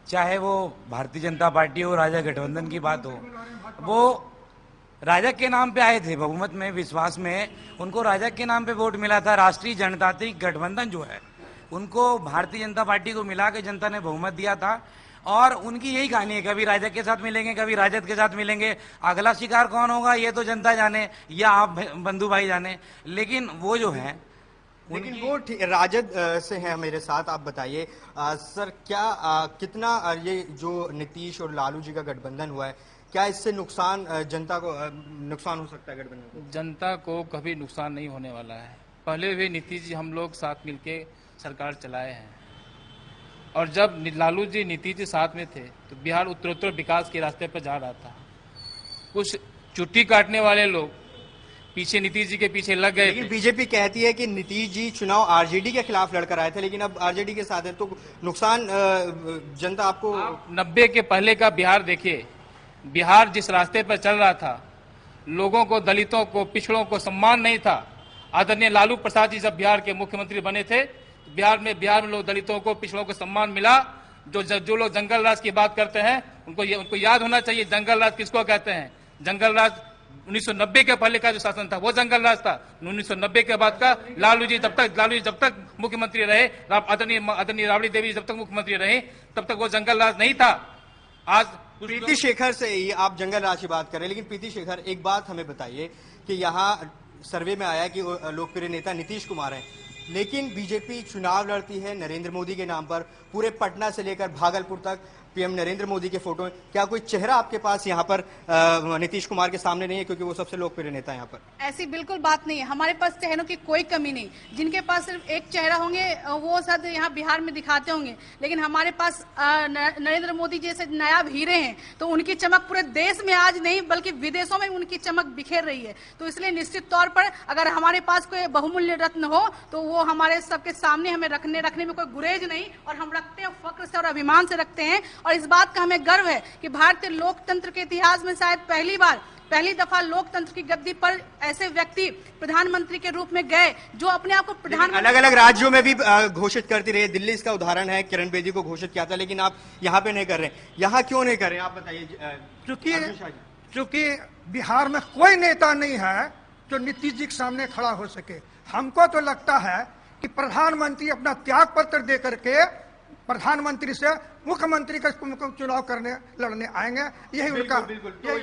चाहे वो भारतीय जनता पार्टी हो, राजा गठबंधन की बात हो। वो राजा के नाम पे आए थे, बहुमत में, विश्वास में उनको राजा के नाम पे वोट मिला था। राष्ट्रीय जनतांत्रिक गठबंधन जो है उनको भारतीय जनता पार्टी को मिला के जनता ने बहुमत दिया था और उनकी यही कहानी है, कभी राजा के साथ मिलेंगे, कभी राजद के साथ मिलेंगे। अगला शिकार कौन होगा ये तो जनता जाने या आप बंधु भाई जाने, लेकिन वो जो है लेकिन वो राजद से हैं मेरे साथ। आप बताइए सर, क्या कितना ये जो नीतीश और लालू जी का गठबंधन हुआ है, क्या इससे नुकसान जनता को नुकसान हो सकता है? गठबंधन को जनता को कभी नुकसान नहीं होने वाला है। पहले भी नीतीश जी हम लोग साथ मिलके सरकार चलाए हैं और जब लालू जी नीतीश जी साथ में थे तो बिहार उत्तरोत्तर विकास के रास्ते पर जा रहा था। कुछ चुट्टी काटने वाले लोग पीछे नीतीश जी के पीछे लग गए। लेकिन बीजेपी कहती है कि नीतीश जी चुनाव आरजेडी के खिलाफ लड़कर आए थे, लेकिन अब आरजेडी के साथ है, तो नुकसान जनता आपको। 90 के पहले का बिहार देखिए, बिहार जिस रास्ते पर चल रहा था, लोगों को, दलितों को, पिछड़ों को सम्मान नहीं था। आदरणीय लालू प्रसाद जी जब बिहार के मुख्यमंत्री बने थे, बिहार में लोग, दलितों को, पिछड़ों को सम्मान मिला। जो लोग जंगल राज की बात करते हैं उनको याद होना चाहिए जंगल राज किसको कहते हैं। जंगल राज 1990 के पहले का जो शासन था वो जंगल राज था। 1990 के बाद का लालू जी जब तक मुख्यमंत्री रहे, आदरणीय राबड़ी देवी जब तक मुख्यमंत्री रहे, तब तक वो जंगल राज नहीं था। आज प्रीति शेखर से ही आप जंगल राज की बात कर रहे हैं, लेकिन प्रीति शेखर, एक बात हमें बताइए कि यहाँ सर्वे में आया कि लोकप्रिय नेता नीतीश कुमार हैं, लेकिन बीजेपी चुनाव लड़ती है नरेंद्र मोदी के नाम पर। पूरे पटना से लेकर भागलपुर तक पीएम नरेंद्र मोदी के फोटो हैं। क्या कोई चेहरा आपके पास यहाँ पर नीतीश कुमार के सामने नहीं है, क्योंकि वो सबसे लोकप्रिय नेता है यहाँ पर? ऐसी बिल्कुल बात नहीं है, हमारे पास चेहरों की कोई कमी नहीं। जिनके पास सिर्फ एक चेहरा होंगे वो शायद यहाँ बिहार में दिखाते होंगे, लेकिन हमारे पास नरेंद्र मोदी जैसे नायाब हीरे हैं, तो उनकी चमक पूरे देश में आज नहीं बल्कि विदेशों में उनकी चमक बिखेर रही है। तो इसलिए निश्चित तौर पर अगर हमारे पास कोई बहुमूल्य रत्न हो तो वो हमारे सबके सामने हमें रखने में कोई गुरेज नहीं, और हम रखते हैं फक्र से और अभिमान से रखते हैं। और इस बात का हमें गर्व है कि भारतीय लोकतंत्र के इतिहास में शायद पहली दफा लोकतंत्र की गद्दी पर ऐसे व्यक्ति प्रधानमंत्री के रूप में गए जो अपने आप को प्रधानमंत्री। अलग अलग राज्यों में भी घोषित करती रही, दिल्ली इसका उदाहरण है, किरण बेदी को घोषित किया था, लेकिन आप यहाँ पे नहीं कर रहे। यहाँ क्यों नहीं कर रहे आप बताइए। क्योंकि बिहार में कोई नेता नहीं है जो नीतीश जी के सामने खड़ा हो सके। हमको तो लगता है कि प्रधानमंत्री अपना त्याग पत्र दे करके प्रधानमंत्री से मुख्यमंत्री का चुनाव लड़ने आएंगे, यही उनका। बिल्कुल। तो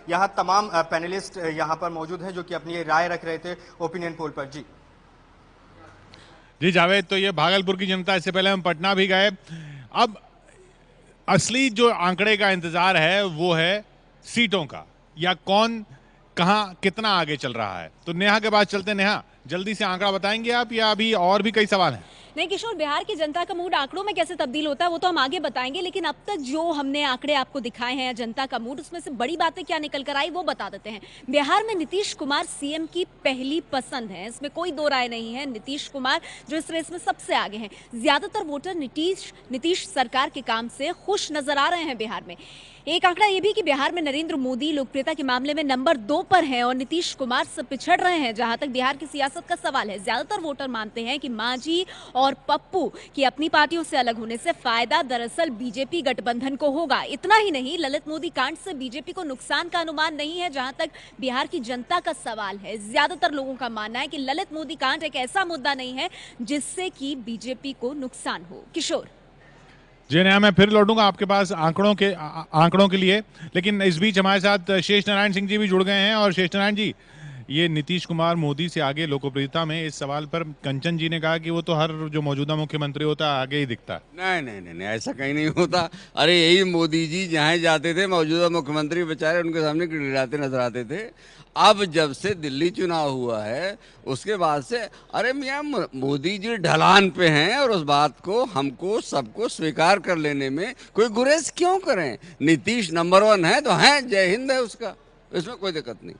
यहाँ तमाम पैनलिस्ट यहाँ पर मौजूद हैं जो कि अपनी राय रख रहे थे ओपिनियन पोल पर। जी जावेद, तो ये भागलपुर की जनता, इससे पहले हम पटना भी गए। अब असली जो आंकड़े का इंतजार है वो है सीटों का, या कौन कहां कितना आगे चल रहा है। तो नेहा के पास चलते हैं। नेहा, जल्दी से आंकड़ा बताएंगे आप, या अभी और भी कई सवाल हैं? नहीं किशोर, बिहार की जनता का मूड आंकड़ों में कैसे तब्दील होता है वो तो हम आगे बताएंगे, लेकिन अब तक जो हमने आंकड़े आपको दिखाए हैं जनता का मूड, उसमें से बड़ी बातें क्या निकल कर आई वो बता देते हैं। बिहार में नीतीश कुमार सीएम की पहली पसंद है, इसमें कोई दो राय नहीं है। नीतीश कुमार जो इस रेस में सबसे आगे हैं। ज्यादातर वोटर नीतीश सरकार के काम से खुश नजर आ रहे हैं बिहार में। एक आंकड़ा ये भी कि बिहार में नरेंद्र मोदी लोकप्रियता के मामले में नंबर 2 पर हैं और नीतीश कुमार से पिछड़ रहे हैं जहां तक बिहार की सियासत का सवाल है। ज्यादातर वोटर मानते हैं कि मांझी और पप्पू की अपनी पार्टियों से अलग होने से फायदा दरअसल बीजेपी गठबंधन को होगा। इतना ही नहीं, ललित मोदी कांड से बीजेपी को नुकसान का अनुमान नहीं है जहां तक बिहार की जनता का सवाल है। ज्यादातर लोगों का मानना है कि ललित मोदी कांड एक ऐसा मुद्दा नहीं है जिससे कि बीजेपी को नुकसान हो। किशोर जी, नेहा, मैं फिर लौटूंगा आपके पास आंकड़ों के लिए, लेकिन इस बीच हमारे साथ शेष नारायण सिंह जी भी जुड़ गए हैं। और शेष नारायण जी, ये नीतीश कुमार मोदी से आगे लोकप्रियता में, इस सवाल पर कंचन जी ने कहा कि वो तो हर जो मौजूदा मुख्यमंत्री होता है आगे ही दिखता है। नहीं, ऐसा कहीं नहीं होता। अरे यही मोदी जी जहाँ जाते थे मौजूदा मुख्यमंत्री बेचारे उनके सामने गिड़गिड़ाते नजर आते थे। अब जब से दिल्ली चुनाव हुआ है उसके बाद से अरे मियाँ मोदी जी ढलान पे हैं, और उस बात को हमको सबको स्वीकार कर लेने में कोई गुरेज क्यों करें। नीतीश नंबर 1 है तो हैं, जय हिंद है उसका, इसमें कोई दिक्कत नहीं।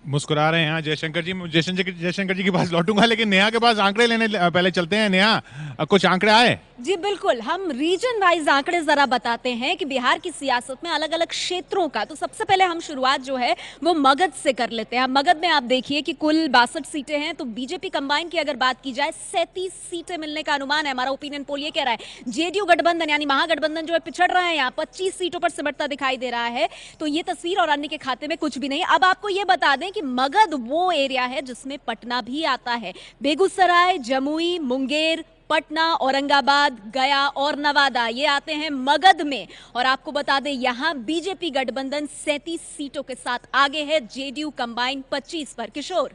मुस्कुरा रहे हैं जयशंकर जी के पास लौटूंगा, लेकिन नेहा के पास आंकड़े लेने पहले चलते हैं। नेहा, कुछ आंकड़े आए? जी बिल्कुल, हम रीजन वाइज आंकड़े जरा बताते हैं कि बिहार की सियासत में अलग अलग क्षेत्रों का। तो सबसे पहले हम शुरुआत जो है वो मगध से कर लेते हैं। मगध में आप देखिए कि कुल 62 सीटें हैं, तो बीजेपी कंबाइन की अगर बात की जाए 37 सीटें मिलने का अनुमान है। हमारा ओपिनियन पोल ये कह रहा है जेडीयू गठबंधन यानी महागठबंधन जो है पिछड़ रहा है, यहाँ 25 सीटों पर सिमटता दिखाई दे रहा है। तो ये तस्वीर और अन्य के खाते में कुछ भी नहीं। अब आपको ये बता दें कि मगध वो एरिया है जिसमें पटना भी आता है। बेगूसराय, जमुई, मुंगेर, पटना, औरंगाबाद, गया और नवादा ये आते हैं मगध में। और आपको बता दें यहां बीजेपी गठबंधन 37 सीटों के साथ आगे है, जेडीयू कंबाइन 25 पर। किशोर,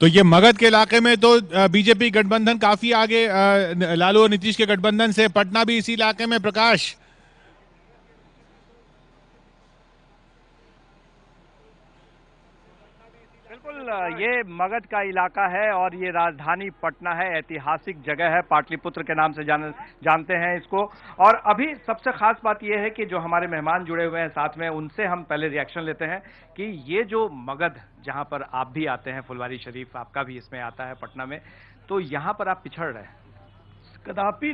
तो ये मगध के इलाके में तो बीजेपी गठबंधन काफी आगे, लालू और नीतीश के गठबंधन से। पटना भी इसी इलाके में। प्रकाश, ये मगध का इलाका है और ये राजधानी पटना है, ऐतिहासिक जगह है, पाटलिपुत्र के नाम से जानते हैं इसको। और अभी सबसे खास बात यह है कि जो हमारे मेहमान जुड़े हुए हैं साथ में, उनसे हम पहले रिएक्शन लेते हैं कि ये जो मगध जहां पर आप भी आते हैं, फुलवारी शरीफ आपका भी इसमें आता है पटना में, तो यहाँ पर आप पिछड़ रहे हैं? कदापि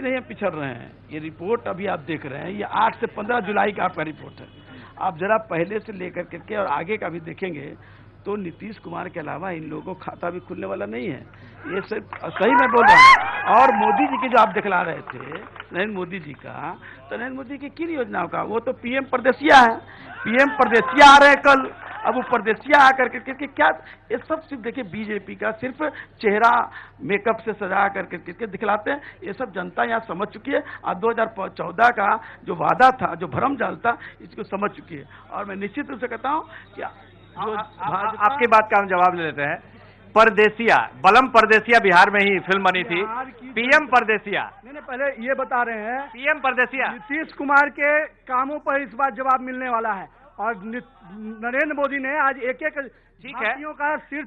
नहीं हम पिछड़ रहे हैं। ये रिपोर्ट अभी आप देख रहे हैं, ये 8 से 15 जुलाई का आपका रिपोर्ट है। आप जरा पहले से लेकर के और आगे का भी देखेंगे तो नीतीश कुमार के अलावा इन लोगों का खाता भी खुलने वाला नहीं है। ये सिर्फ सही मैं बोल रहा हूँ। और मोदी जी की जो आप दिखला रहे थे, नरेंद्र मोदी जी का, तो नरेंद्र मोदी की किन योजनाओं का, वो तो पीएम परदेसिया है। पीएम परदेसिया आ रहे हैं कल, अब वो परदेसिया आकर के क्या, ये सब सिर्फ देखिए बीजेपी का सिर्फ चेहरा मेकअप से सजा करके दिखलाते हैं। ये सब जनता यहाँ समझ चुकी है। आज 2014 का जो वादा था, जो भरम जाल था, इसको समझ चुकी है। और मैं निश्चित रूप से कहता हूँ कि आपकी बात का हम जवाब ले लेते हैं। परदेसिया, बलम परदेसिया बिहार में ही फिल्म बनी थी, पीएम परदेसिया। नहीं, पहले ये बता रहे हैं पीएम परदेसिया। नीतीश कुमार के कामों पर इस बार जवाब मिलने वाला है। और नरेंद्र मोदी ने आज एक भारतीयों का सिर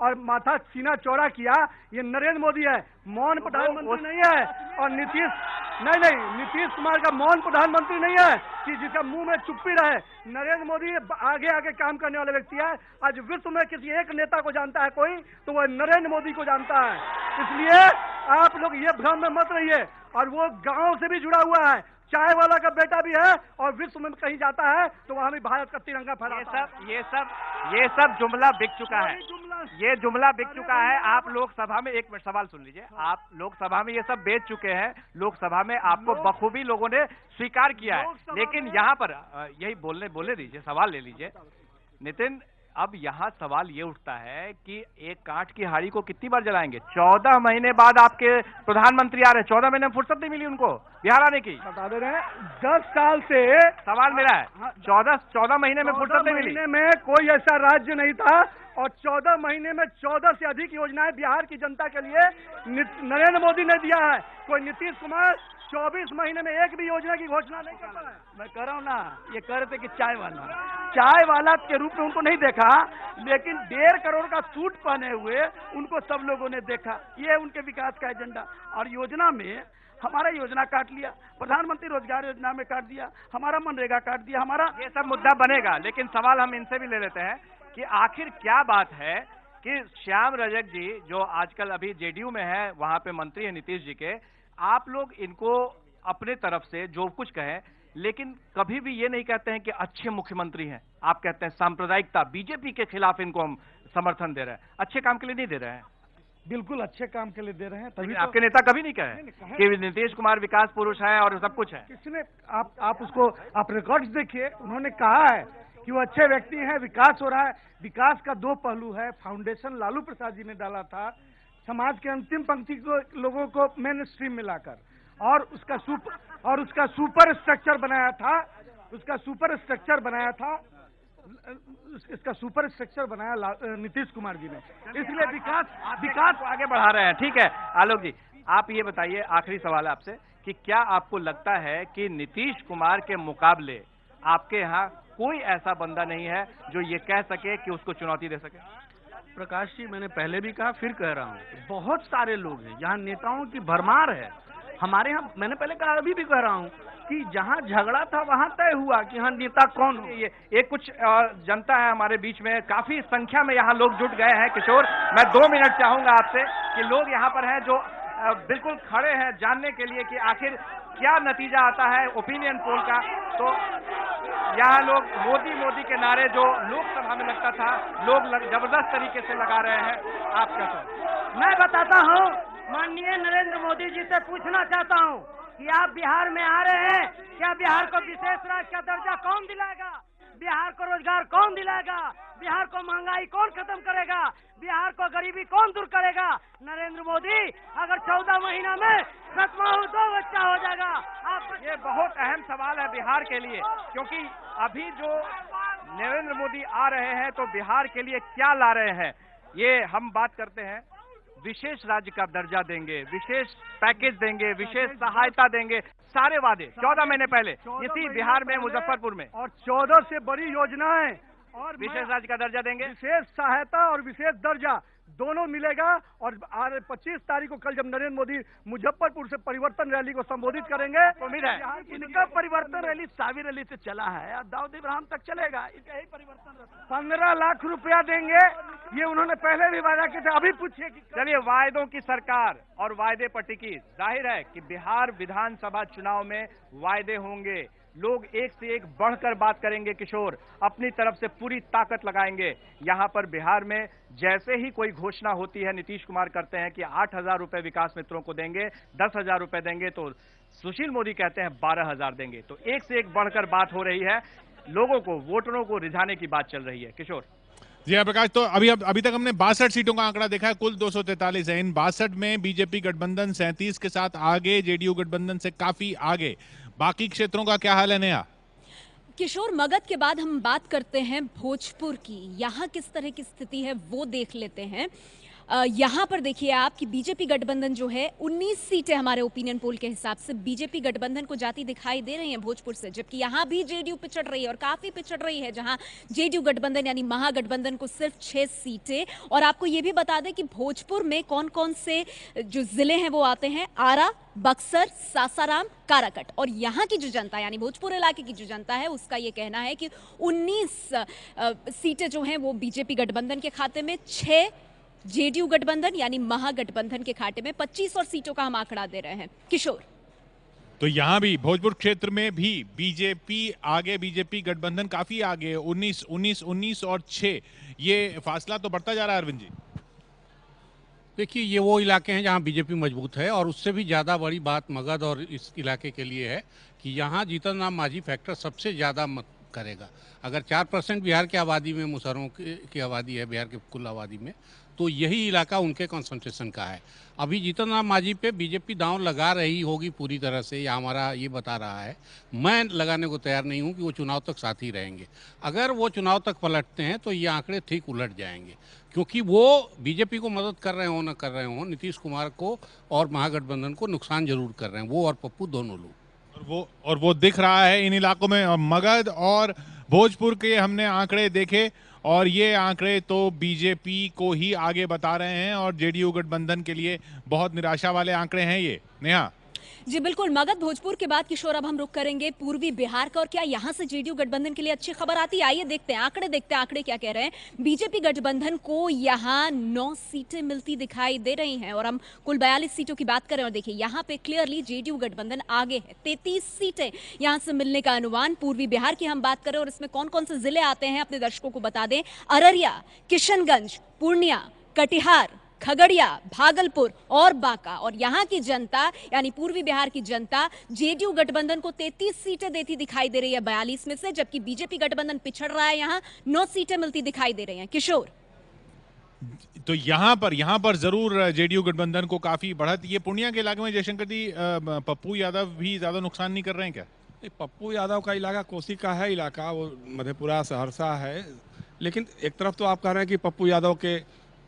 और माथा सीना चौड़ा किया। ये नरेंद्र मोदी है, मौन प्रधानमंत्री नहीं है। और नीतीश कुमार का मौन प्रधानमंत्री नहीं है कि जिसका मुंह में चुप्पी रहे। नरेंद्र मोदी आगे आगे काम करने वाले व्यक्ति है। आज विश्व में किसी एक नेता को जानता है कोई, तो वह नरेंद्र मोदी को जानता है। इसलिए आप लोग ये भ्रम में मत रहिए। और वो गांव से भी जुड़ा हुआ है, चाय वाला का बेटा भी है, और विश्व में कहीं जाता है तो वहां भी भारत का तिरंगा फहराता है। ये सब जुमला बिक चुका है। ये जुमला बिक चुका है। आप लोकसभा में, एक मिनट सवाल सुन लीजिए, आप लोकसभा में ये सब बेच चुके हैं। लोकसभा में आपको बखूबी लोगों ने स्वीकार किया है, लेकिन यहाँ पर यही बोलने दीजिए, सवाल ले लीजिए नितिन। अब यहाँ सवाल ये उठता है कि एक काठ की हाड़ी को कितनी बार जलाएंगे? 14 महीने बाद आपके प्रधानमंत्री आ रहे हैं, 14 महीने में फुर्सत नहीं मिली उनको बिहार आने की। बता दे रहे हैं 10 साल से सवाल मेरा है, 14 महीने में फुर्सत नहीं मिली। में कोई ऐसा राज्य नहीं था, और 14 महीने में 14 से अधिक योजनाएं बिहार की जनता के लिए नरेंद्र मोदी ने दिया है। कोई नीतीश कुमार 24 महीने में एक भी योजना की घोषणा नहीं करता है। मैं कह रहा हूँ ना, ये कह रहे थे कि चाय वाला के रूप में उनको नहीं देखा, लेकिन 1.5 करोड़ का सूट पहने हुए उनको सब लोगों ने देखा। ये उनके विकास का एजेंडा। और योजना में हमारा योजना काट लिया, प्रधानमंत्री रोजगार योजना में काट दिया, हमारा मनरेगा काट दिया, हमारा ये सब मुद्दा बनेगा, लेकिन सवाल हम इनसे भी ले लेते हैं कि आखिर क्या बात है कि श्याम रजक जी जो आजकल अभी जेडीयू में है, वहां पे मंत्री है नीतीश जी के, आप लोग इनको अपने तरफ से जो कुछ कहें, लेकिन कभी भी ये नहीं कहते हैं कि अच्छे मुख्यमंत्री हैं। आप कहते हैं सांप्रदायिकता, बीजेपी के खिलाफ इनको हम समर्थन दे रहे हैं। अच्छे काम के लिए नहीं दे रहे हैं। बिल्कुल अच्छे काम के लिए दे रहे हैं। तभी आपके नेता कभी नहीं कहे कि नीतीश कुमार विकास पुरुष है और सब कुछ है। किसने? आप उसको आप रिकॉर्ड्स देखिए, उन्होंने कहा है कि वो अच्छे व्यक्ति हैं, विकास हो रहा है। विकास का 2 पहलू है। फाउंडेशन लालू प्रसाद जी ने डाला था, समाज के अंतिम पंक्ति को लोगों को मेन स्ट्रीम में लाकर, और उसका सुपर स्ट्रक्चर बनाया था। इसका सुपर स्ट्रक्चर बनाया नीतीश कुमार जी ने। इसलिए विकास को आगे बढ़ा रहे हैं। ठीक है आलोक जी, आप ये बताइए, आखिरी सवाल है आपसे कि क्या आपको लगता है कि नीतीश कुमार के मुकाबले आपके यहाँ कोई ऐसा बंदा नहीं है जो ये कह सके कि उसको चुनौती दे सके? प्रकाश जी, मैंने पहले भी कहा, फिर कह रहा हूँ, बहुत सारे लोग हैं यहाँ, नेताओं की भरमार है हमारे यहाँ। मैंने पहले कहा, अभी भी कह रहा हूँ कि जहाँ झगड़ा था वहाँ तय हुआ कि हाँ नेता कौन हो। ये कुछ जनता है हमारे बीच में, काफी संख्या में यहाँ लोग जुट गए हैं। किशोर, मैं 2 मिनट चाहूंगा आपसे कि लोग यहाँ पर हैं जो बिल्कुल खड़े हैं जानने के लिए कि आखिर क्या नतीजा आता है ओपिनियन पोल का। तो यहाँ लोग मोदी के नारे जो लोकसभा में लगता था, लोग जबरदस्त तरीके से लगा रहे हैं। आप क्या कहें? मैं बताता हूँ, माननीय नरेंद्र मोदी जी से पूछना चाहता हूँ कि आप बिहार में आ रहे हैं, क्या बिहार को विशेष राज्य का दर्जा कौन दिलाएगा? बिहार को रोजगार कौन दिलाएगा? बिहार को महंगाई कौन खत्म करेगा? बिहार को गरीबी कौन दूर करेगा? नरेंद्र मोदी, अगर 14 महीना में 2 बच्चा हो जाएगा आप। ये बहुत अहम सवाल है बिहार के लिए, क्योंकि अभी जो नरेंद्र मोदी आ रहे हैं तो बिहार के लिए क्या ला रहे हैं, ये हम बात करते हैं। विशेष राज्य का दर्जा देंगे, विशेष पैकेज देंगे, विशेष सहायता देंगे, सारे वादे 14 महीने पहले इसी बिहार में, मुजफ्फरपुर में, और 14 से बड़ी योजनाएं और विशेष राज्य का दर्जा देंगे। विशेष सहायता और विशेष दर्जा दोनों मिलेगा। और 25 तारीख को कल जब नरेंद्र मोदी मुजफ्फरपुर से परिवर्तन रैली को संबोधित करेंगे, उम्मीद है इनका परिवर्तन रैली सावी रैली से चला है, दाऊद इब्राहिम तक चलेगा। यही परिवर्तन 15 लाख रुपया देंगे, ये उन्होंने पहले भी वादा किया था। अभी पूछिए कि चलिए, वायदों की सरकार और वायदे पर टिकी। जाहिर है कि बिहार विधानसभा चुनाव में वायदे होंगे, लोग एक से एक बढ़कर बात करेंगे। किशोर, अपनी तरफ से पूरी ताकत लगाएंगे। यहाँ पर बिहार में जैसे ही कोई घोषणा होती है, नीतीश कुमार करते हैं कि 8,000 रुपए विकास मित्रों को देंगे, 10,000 रुपए देंगे, तो सुशील मोदी कहते हैं 12,000 देंगे। तो एक से एक बढ़कर बात हो रही है, लोगों को, वोटरों को रिझाने की बात चल रही है। किशोर जी हाँ प्रकाश, तो अभी तक हमने 62 सीटों का आंकड़ा देखा है, कुल 243 है। इन 62 में बीजेपी गठबंधन 37 के साथ आगे, जेडीयू गठबंधन से काफी आगे। बाकी क्षेत्रों का क्या हाल है नया? किशोर, मगध के बाद हम बात करते हैं भोजपुर की। यहाँ किस तरह की स्थिति है वो देख लेते हैं। यहाँ पर देखिए आप कि बीजेपी गठबंधन जो है 19 सीटें हमारे ओपिनियन पोल के हिसाब से बीजेपी गठबंधन को जाती दिखाई दे रही हैं भोजपुर से, जबकि यहाँ भी जेडीयू पिछड़ रही है और काफी पिछड़ रही है, जहाँ जेडीयू गठबंधन यानी महागठबंधन को सिर्फ 6 सीटें। और आपको ये भी बता दें कि भोजपुर में कौन कौन से जो जिले हैं वो आते हैं, आरा, बक्सर, सासाराम, काराकट। और यहाँ की जो जनता यानी भोजपुर इलाके की जो जनता है उसका ये कहना है कि 19 सीटें जो हैं वो बीजेपी गठबंधन के खाते में, 6 जेडीयू गठबंधन यानी महागठबंधन के खाते में, 25 और सीटों का हम आंकड़ा दे रहे हैं। किशोर, तो यहाँ भी भोजपुर क्षेत्र में भी बीजेपी आगे, बीजेपी गठबंधन काफी आगे, 19 और 6, ये फासला तो बढ़ता जा रहा है। अरविंद जी देखिए, ये वो इलाके हैं जहाँ बीजेपी मजबूत है, और उससे भी ज़्यादा बड़ी बात मगध और इस इलाके के लिए है कि यहाँ जीतन राम मांझी फैक्टर सबसे ज़्यादा करेगा। अगर 4% बिहार की आबादी में मुसहरों की आबादी है, बिहार की कुल आबादी में, तो यही इलाका उनके कंसंट्रेशन का है। अभी जीतन राम मांझी पे बीजेपी दांव लगा रही होगी पूरी तरह से, या हमारा ये बता रहा है। मैं लगाने को तैयार नहीं हूँ कि वो चुनाव तक साथ ही रहेंगे। अगर वो चुनाव तक पलटते हैं तो ये आंकड़े ठीक उलट जाएंगे, क्योंकि वो बीजेपी को मदद कर रहे हो न कर रहे हो, नीतीश कुमार को और महागठबंधन को नुकसान जरूर कर रहे हैं, वो और पप्पू दोनों लोग। और वो दिख रहा है इन इलाकों में। मगध और भोजपुर के हमने आंकड़े देखे और ये आंकड़े तो बीजेपी को ही आगे बता रहे हैं और जेडीयू गठबंधन के लिए बहुत निराशा वाले आंकड़े हैं ये। नेहा जी बिल्कुल, मगध भोजपुर के बाद किशोर अब हम रुक करेंगे पूर्वी बिहार का, और क्या यहाँ से जेडीयू गठबंधन के लिए अच्छी खबर आती है? आइए देखते हैं आंकड़े क्या कह रहे हैं। बीजेपी गठबंधन को यहाँ 9 सीटें मिलती दिखाई दे रही हैं और हम कुल 42 सीटों की बात करें और देखिए यहाँ पे क्लियरली जेडीयू गठबंधन आगे है। 33 सीटें यहाँ से मिलने का अनुमान। पूर्वी बिहार की हम बात करें और इसमें कौन कौन से जिले आते हैं अपने दर्शकों को बता दें। अररिया, किशनगंज, पूर्णिया, कटिहार, खगड़िया, भागलपुर और बांका। और यहाँ की जनता यानी पूर्वी बिहार की जनता जेडीयू गठबंधन को 33 सीटें देती दिखाई दे रही है 42 में से, जबकि बीजेपी गठबंधन पिछड़ रहा है, यहाँ 9 सीटें मिलती दिखाई दे रही हैं। किशोर, तो यहाँ पर जरूर जेडीयू गठबंधन को काफी बढ़त। ये पूर्णिया के इलाके में जयशंकर जी पप्पू यादव भी ज्यादा नुकसान नहीं कर रहे हैं क्या? पप्पू यादव का इलाका कोसी का है इलाका, वो मधेपुरा सहरसा है। लेकिन एक तरफ तो आप कह रहे हैं कि पप्पू यादव के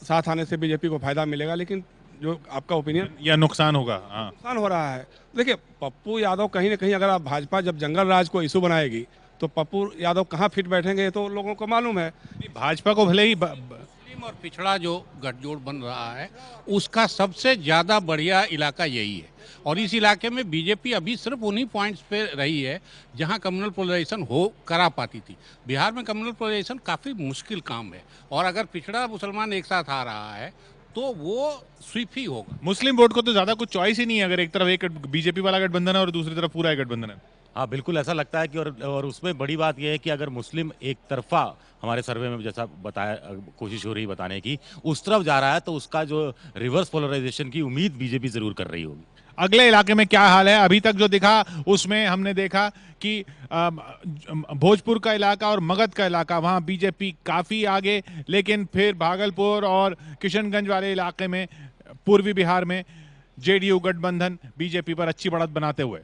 साथ आने से बीजेपी को फायदा मिलेगा, लेकिन जो आपका ओपिनियन या नुकसान होगा? नुकसान हो रहा है। देखिए पप्पू यादव कहीं ना कहीं, अगर आप भाजपा जब जंगल राज को इशू बनाएगी तो पप्पू यादव कहाँ फिट बैठेंगे तो लोगों को मालूम है। भाजपा को भले ही मुस्लिम और पिछड़ा जो गठजोड़ बन रहा है उसका सबसे ज्यादा बढ़िया इलाका यही है, और इस इलाके में बीजेपी अभी सिर्फ उन्हीं पॉइंट्स पे रही है जहां कम्युनल पोलराइजेशन करा पाती थी। बिहार में कम्युनल पोलराइजेशन काफ़ी मुश्किल काम है, और अगर पिछड़ा मुसलमान एक साथ आ रहा है तो वो स्वीप ही होगा। मुस्लिम वोट को तो ज्यादा कुछ चॉइस ही नहीं है, अगर एक तरफ एक बीजेपी वाला गठबंधन है और दूसरी तरफ पूरा गठबंधन है। हाँ बिल्कुल ऐसा लगता है कि और उसमें बड़ी बात यह है कि अगर मुस्लिम एक तरफा, हमारे सर्वे में जैसा बताया, कोशिश हो रही बताने की, उस तरफ जा रहा है तो उसका जो रिवर्स पोलराइजेशन की उम्मीद बीजेपी जरूर कर रही होगी। अगले इलाके में क्या हाल है? अभी तक जो दिखा उसमें हमने देखा कि भोजपुर का इलाका और मगध का इलाका, वहां बीजेपी काफी आगे, लेकिन फिर भागलपुर और किशनगंज वाले इलाके में, पूर्वी बिहार में जेडीयू गठबंधन बीजेपी पर अच्छी बढ़त बनाते हुए।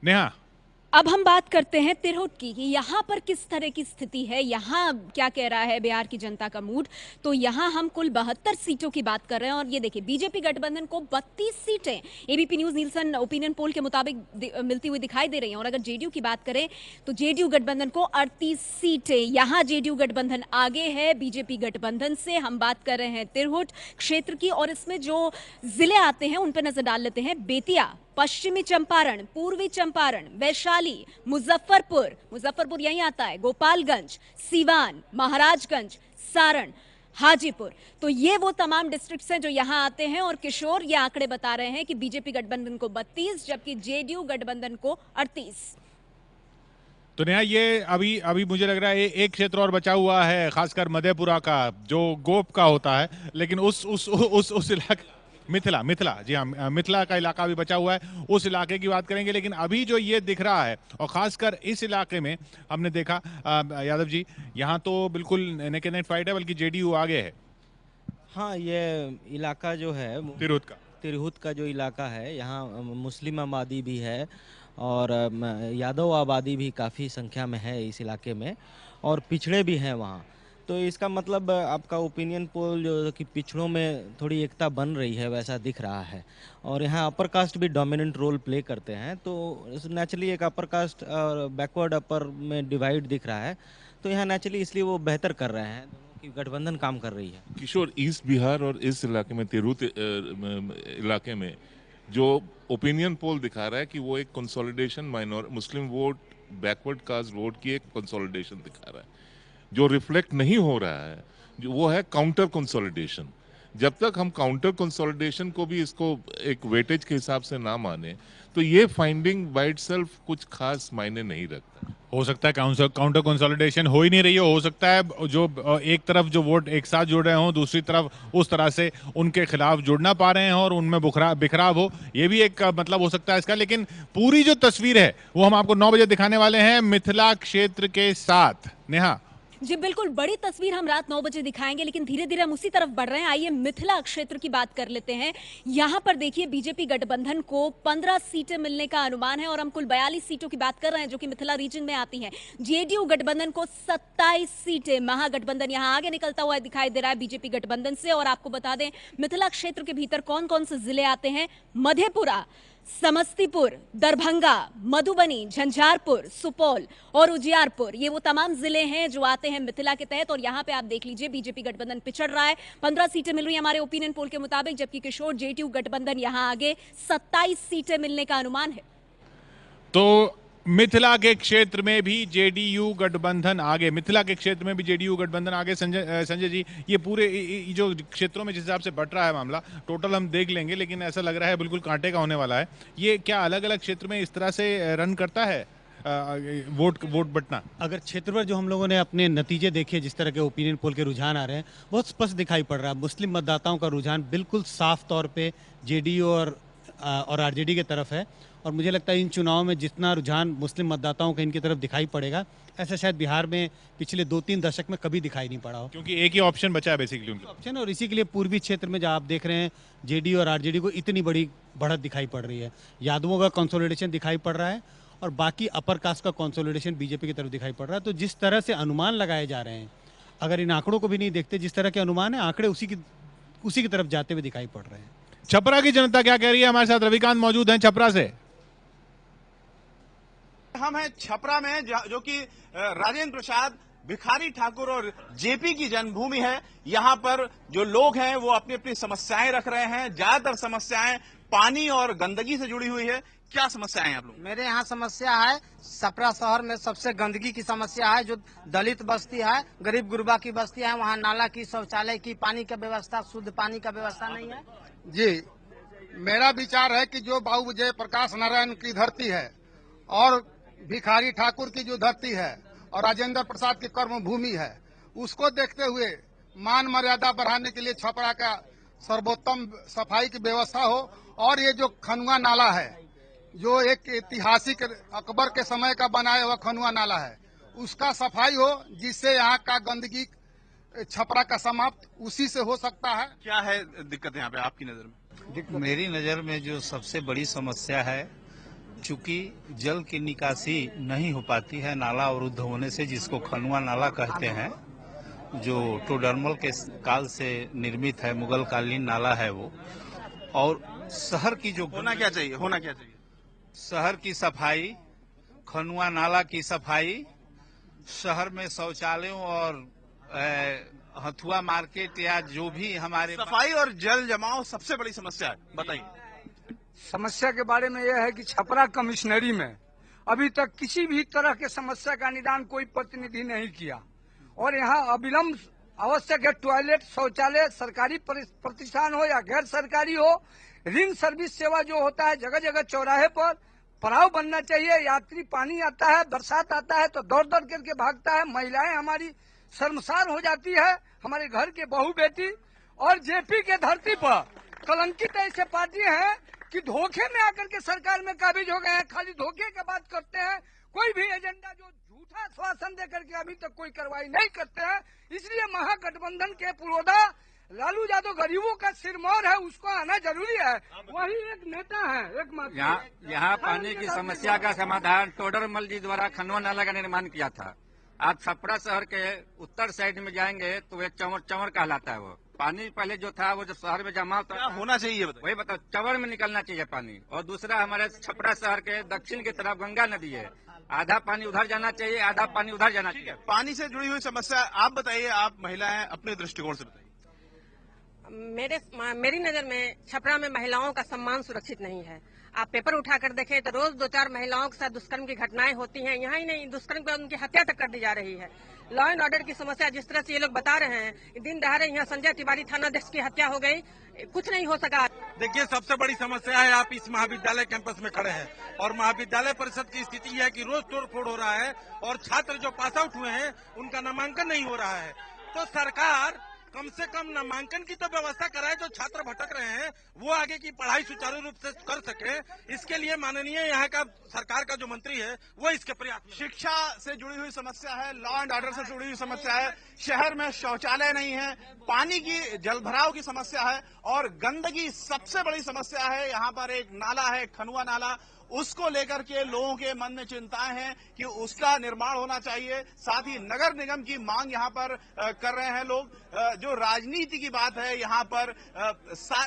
नेहा, अब हम बात करते हैं तिरहुत की कि यहाँ पर किस तरह की स्थिति है, यहाँ क्या कह रहा है बिहार की जनता का मूड। तो यहाँ हम कुल 72 सीटों की बात कर रहे हैं और ये देखिए बीजेपी गठबंधन को 32 सीटें ABP news Nielsen opinion poll के मुताबिक मिलती हुई दिखाई दे रही हैं। और अगर जेडीयू की बात करें तो जेडीयू गठबंधन को 38 सीटें, यहाँ जेडीयू गठबंधन आगे है बीजेपी गठबंधन से। हम बात कर रहे हैं तिरहुत क्षेत्र की और इसमें जो जिले आते हैं उन पर नजर डाल लेते हैं। बेतिया, पश्चिमी चंपारण, पूर्वी चंपारण, वैशाली, मुजफ्फरपुर यहीं आता है, गोपालगंज, सीवान, महाराजगंज, सारण, हाजीपुर। तो ये वो तमाम डिस्ट्रिक्ट्स हैं जो यहाँ आते हैं। और किशोर ये आंकड़े बता रहे हैं कि बीजेपी गठबंधन को 32 जबकि जेडीयू गठबंधन को 38। तो नया ये अभी मुझे लग रहा है एक क्षेत्र और बचा हुआ है, खासकर मधेपुरा का जो गोप का होता है, लेकिन उस इलाके मिथिला, जी हाँ, मिथिला का इलाका भी बचा हुआ है, उस इलाके की बात करेंगे। लेकिन अभी जो ये दिख रहा है और खासकर इस इलाके में हमने देखा यादव जी, यहाँ तो बिल्कुल नेक एंड नेक फाइट है, बल्कि जेडीयू आगे है। हाँ, ये इलाका जो है तिरहुत का जो इलाका है, यहाँ मुस्लिम आबादी भी है और यादव आबादी भी काफ़ी संख्या में है इस इलाके में, और पिछड़े भी हैं वहाँ। तो इसका मतलब आपका ओपिनियन पोल जो कि पिछड़ों में थोड़ी एकता बन रही है वैसा दिख रहा है। और यहाँ अपर कास्ट भी डोमिनेंट रोल प्ले करते हैं, तो नेचुरली एक अपर कास्ट और बैकवर्ड अपर में डिवाइड दिख रहा है। तो यहाँ नेचुरली इसलिए वो बेहतर कर रहे हैं, दोनों की गठबंधन काम कर रही है। किशोर, ईस्ट बिहार और इस इलाके में, तिरहुत इलाके में जो ओपिनियन पोल दिखा रहा है कि वो एक कंसोलिडेशन, मुस्लिम वोट, बैकवर्ड कास्ट वोट की एक कंसोलिडेशन दिखा रहा है। जो रिफ्लेक्ट नहीं हो रहा है वो है काउंटर कंसोलिडेशन, जब तक हम काउंटर कंसोलिडेशन को भी इसको एक वेटेज के हिसाब से ना माने तो ये फाइंडिंग बाय इटसेल्फ कुछ खास मायने नहीं रखता। हो सकता है काउंटर कंसोलिडेशन हो ही नहीं रही हो सकता है जो एक तरफ जो वोट एक साथ जुड़ रहे हों, दूसरी तरफ उस तरह से उनके खिलाफ जुड़ ना पा रहे हैं और उनमें बिखराव हो, ये भी एक मतलब हो सकता है इसका। लेकिन पूरी जो तस्वीर है वो हम आपको 9 बजे दिखाने वाले हैं मिथिला क्षेत्र के साथ। नेहा जी बिल्कुल, बड़ी तस्वीर हम रात 9 बजे दिखाएंगे, लेकिन धीरे धीरे हम उसी तरफ बढ़ रहे हैं। आइए मिथिला क्षेत्र की बात कर लेते हैं। यहां पर देखिए बीजेपी गठबंधन को 15 सीटें मिलने का अनुमान है और हम कुल 42 सीटों की बात कर रहे हैं जो कि मिथिला रीजन में आती हैं। जेडीयू गठबंधन को 27 सीटें, महागठबंधन यहां आगे निकलता हुआ दिखाई दे रहा है बीजेपी गठबंधन से। और आपको बता दें मिथिला क्षेत्र के भीतर कौन कौन से जिले आते हैं। मधेपुरा, समस्तीपुर, दरभंगा, मधुबनी, झंझारपुर, सुपौल और उजियारपुर, ये वो तमाम जिले हैं जो आते हैं मिथिला के तहत। और यहां पे आप देख लीजिए बीजेपी गठबंधन पिछड़ रहा है, 15 सीटें मिल रही हैं हमारे ओपिनियन पोल के मुताबिक, जबकि किशोर जेडीयू गठबंधन यहां आगे 27 सीटें मिलने का अनुमान है। तो मिथिला के क्षेत्र में भी जेडीयू गठबंधन आगे, मिथिला के क्षेत्र में भी जेडीयू गठबंधन आगे। संजय जी, ये पूरे जो क्षेत्रों में जिस हिसाब से बढ़ रहा है मामला, टोटल हम देख लेंगे, लेकिन ऐसा लग रहा है बिल्कुल कांटे का होने वाला है। ये क्या अलग अलग क्षेत्र में इस तरह से रन करता है वोट बंटना? अगर क्षेत्रवार जो हम लोगों ने अपने नतीजे देखे, जिस तरह के ओपिनियन पोल के रुझान आ रहे हैं, बहुत स्पष्ट दिखाई पड़ रहा है। मुस्लिम मतदाताओं का रुझान बिल्कुल साफ तौर पे जेडीयू और आरजेडी की तरफ है। और मुझे लगता है इन चुनावों में जितना रुझान मुस्लिम मतदाताओं का इनकी तरफ दिखाई पड़ेगा, ऐसा शायद बिहार में पिछले 2-3 दशक में कभी दिखाई नहीं पड़ा हो, क्योंकि एक ही ऑप्शन बचा है बेसिकली उनका ऑप्शन। और इसी के लिए पूर्वी क्षेत्र में जहाँ आप देख रहे हैं जेडीयू और आरजेडी को इतनी बड़ी बढ़त दिखाई पड़ रही है। यादवों का कंसोलिडेशन दिखाई पड़ रहा है और बाकी अपर कास्ट का कंसोलिडेशन बीजेपी की तरफ दिखाई पड़ रहा है। तो जिस तरह से अनुमान लगाए जा रहे हैं, अगर इन आंकड़ों को भी नहीं देखते, जिस तरह के अनुमान है, आंकड़े उसी की तरफ जाते हुए दिखाई पड़ रहे हैं। छपरा की जनता क्या कह रही है? हमारे साथ रविकांत मौजूद हैं छपरा से। हम हैं छपरा में, जो कि राजेंद्र प्रसाद, भिखारी ठाकुर और जेपी की जन्मभूमि है। यहाँ पर जो लोग हैं वो अपनी अपनी समस्याएं रख रहे हैं। ज्यादातर समस्याएं पानी और गंदगी से जुड़ी हुई है। क्या समस्या है आप लोग? मेरे यहाँ समस्या है, छपरा शहर में सबसे गंदगी की समस्या है। जो दलित बस्ती है, गरीब गुरबा की बस्ती है, वहाँ नाला की, शौचालय की, पानी का व्यवस्था, शुद्ध पानी का व्यवस्था नहीं है। जी, मेरा विचार है कि जो बाबू जयप्रकाश नारायण की धरती है और भिखारी ठाकुर की जो धरती है और राजेंद्र प्रसाद की कर्म भूमि है, उसको देखते हुए मान मर्यादा बढ़ाने के लिए छपरा का सर्वोत्तम सफाई की व्यवस्था हो। और ये जो खनुआ नाला है, जो एक ऐतिहासिक अकबर के समय का बनाया हुआ खनुआ नाला है, उसका सफाई हो, जिससे यहाँ का गंदगी छपरा का समाप्त उसी से हो सकता है। क्या है दिक्कत यहाँ पे आपकी नजर में? मेरी नजर में जो सबसे बड़ी समस्या है, चूंकि जल की निकासी नहीं हो पाती है नाला अवरुद्ध होने से, जिसको खनुआ नाला कहते हैं, जो टोडरमल के काल से निर्मित है, मुगल कालीन नाला है वो। और शहर की जो होना क्या चाहिए? शहर की सफाई, खनुआ नाला की सफाई, शहर में शौचालयों और हथुआ मार्केट या जो भी हमारे सफाई और जल जमाव सबसे बड़ी समस्या है, बताइए। समस्या के बारे में यह है कि छपरा कमिश्नरी में अभी तक किसी भी तरह के समस्या का निदान कोई प्रतिनिधि नहीं किया और यहाँ अविलंब आवश्यक है टॉयलेट, शौचालय, सरकारी प्रतिष्ठान हो या गैर सरकारी हो, रिंग सर्विस सेवा जो होता है जगह जगह चौराहे पर पड़ाव बनना चाहिए। यात्री पानी आता है, बरसात आता है तो दौड़ दौड़ करके भागता है, महिलाएं हमारी शर्मसार हो जाती है, हमारे घर के बहू बेटी। और जेपी के धरती पर कलंकित ऐसे पार्टी हैं कि धोखे में आकर के सरकार में काबिज हो गए हैं, खाली धोखे की बात करते हैं। कोई भी एजेंडा जो झूठा आश्वासन देकर के अभी तक कोई कार्रवाई नहीं करते हैं। इसलिए महागठबंधन के पुरोधा लालू यादव गरीबों का सिरमौर है, उसको आना जरूरी है। वही एक नेता है, एक यहाँ पानी की समस्या का समाधान टोडरमल जी द्वारा खनुआ नाला का निर्माण किया था। आप छपरा शहर के उत्तर साइड में जाएंगे तो एक चंवर कहलाता है। वो पानी पहले जो था वो जो शहर में जमा था, होना चाहिए वही बताओ, चंवर में निकलना चाहिए पानी। और दूसरा हमारे छपरा शहर के दक्षिण की तरफ गंगा नदी है, आधा पानी उधर जाना चाहिए, आधा पानी उधर जाना चाहिए। पानी से जुड़ी हुई समस्या आप बताइए, आप महिला हैं, अपने दृष्टिकोण से बताइए। मेरी नजर में छपरा में महिलाओं का सम्मान सुरक्षित नहीं है। आप पेपर उठाकर देखें तो रोज 2-4 महिलाओं के साथ दुष्कर्म की घटनाएं होती हैं। यहाँ ही नहीं, दुष्कर्म के बाद उनकी हत्या तक कर दी जा रही है। लॉ एंड ऑर्डर की समस्या जिस तरह से ये लोग बता रहे हैं, दिन दहाड़े यहाँ संजय तिवारी थानाध्यक्ष की हत्या हो गई, कुछ नहीं हो सका। देखिए, सबसे बड़ी समस्या है, आप इस महाविद्यालय कैंपस में खड़े हैं और महाविद्यालय परिषद की स्थिति है कि रोज तोड़फोड़ हो रहा है और छात्र जो पास आउट हुए हैं उनका नामांकन नहीं हो रहा है। तो सरकार कम से कम नामांकन की तो व्यवस्था कराए, जो छात्र भटक रहे हैं वो आगे की पढ़ाई सुचारू रूप से कर सके। इसके लिए माननीय यहाँ का सरकार का जो मंत्री है वो इसके प्रयास में। शिक्षा से जुड़ी हुई समस्या है, लॉ एंड ऑर्डर से जुड़ी हुई समस्या है, शहर में शौचालय नहीं है, पानी की जलभराव की समस्या है और गंदगी सबसे बड़ी समस्या है। यहाँ पर एक नाला है, खनुआ नाला, उसको लेकर के लोगों के मन में चिंताएं हैं कि उसका निर्माण होना चाहिए। साथ ही नगर निगम की मांग यहाँ पर कर रहे हैं लोग। जो राजनीति की बात है, यहाँ पर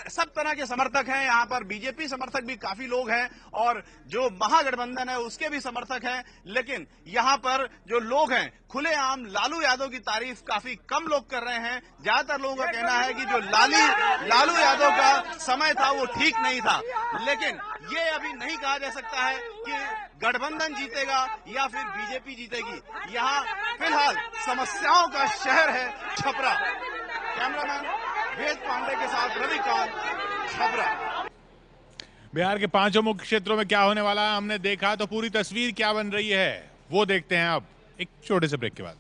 सब तरह के समर्थक हैं, यहाँ पर बीजेपी समर्थक भी काफी लोग हैं और जो महागठबंधन है उसके भी समर्थक हैं। लेकिन यहाँ पर जो लोग हैं, खुलेआम लालू यादव की तारीफ काफी कम लोग कर रहे हैं। ज्यादातर लोगों का कहना है कि जो लालू यादव का समय था वो ठीक नहीं था। लेकिन ये अभी नहीं कहा जा सकता है कि गठबंधन जीतेगा या फिर बीजेपी जीतेगी। यहाँ फिलहाल समस्याओं का शहर है छपरा। कैमरामैन वेद पांडे के साथ रविकांत, छपरा। बिहार के 5 मुख्य क्षेत्रों में क्या होने वाला है हमने देखा, तो पूरी तस्वीर क्या बन रही है वो देखते हैं अब एक छोटे से ब्रेक के बाद।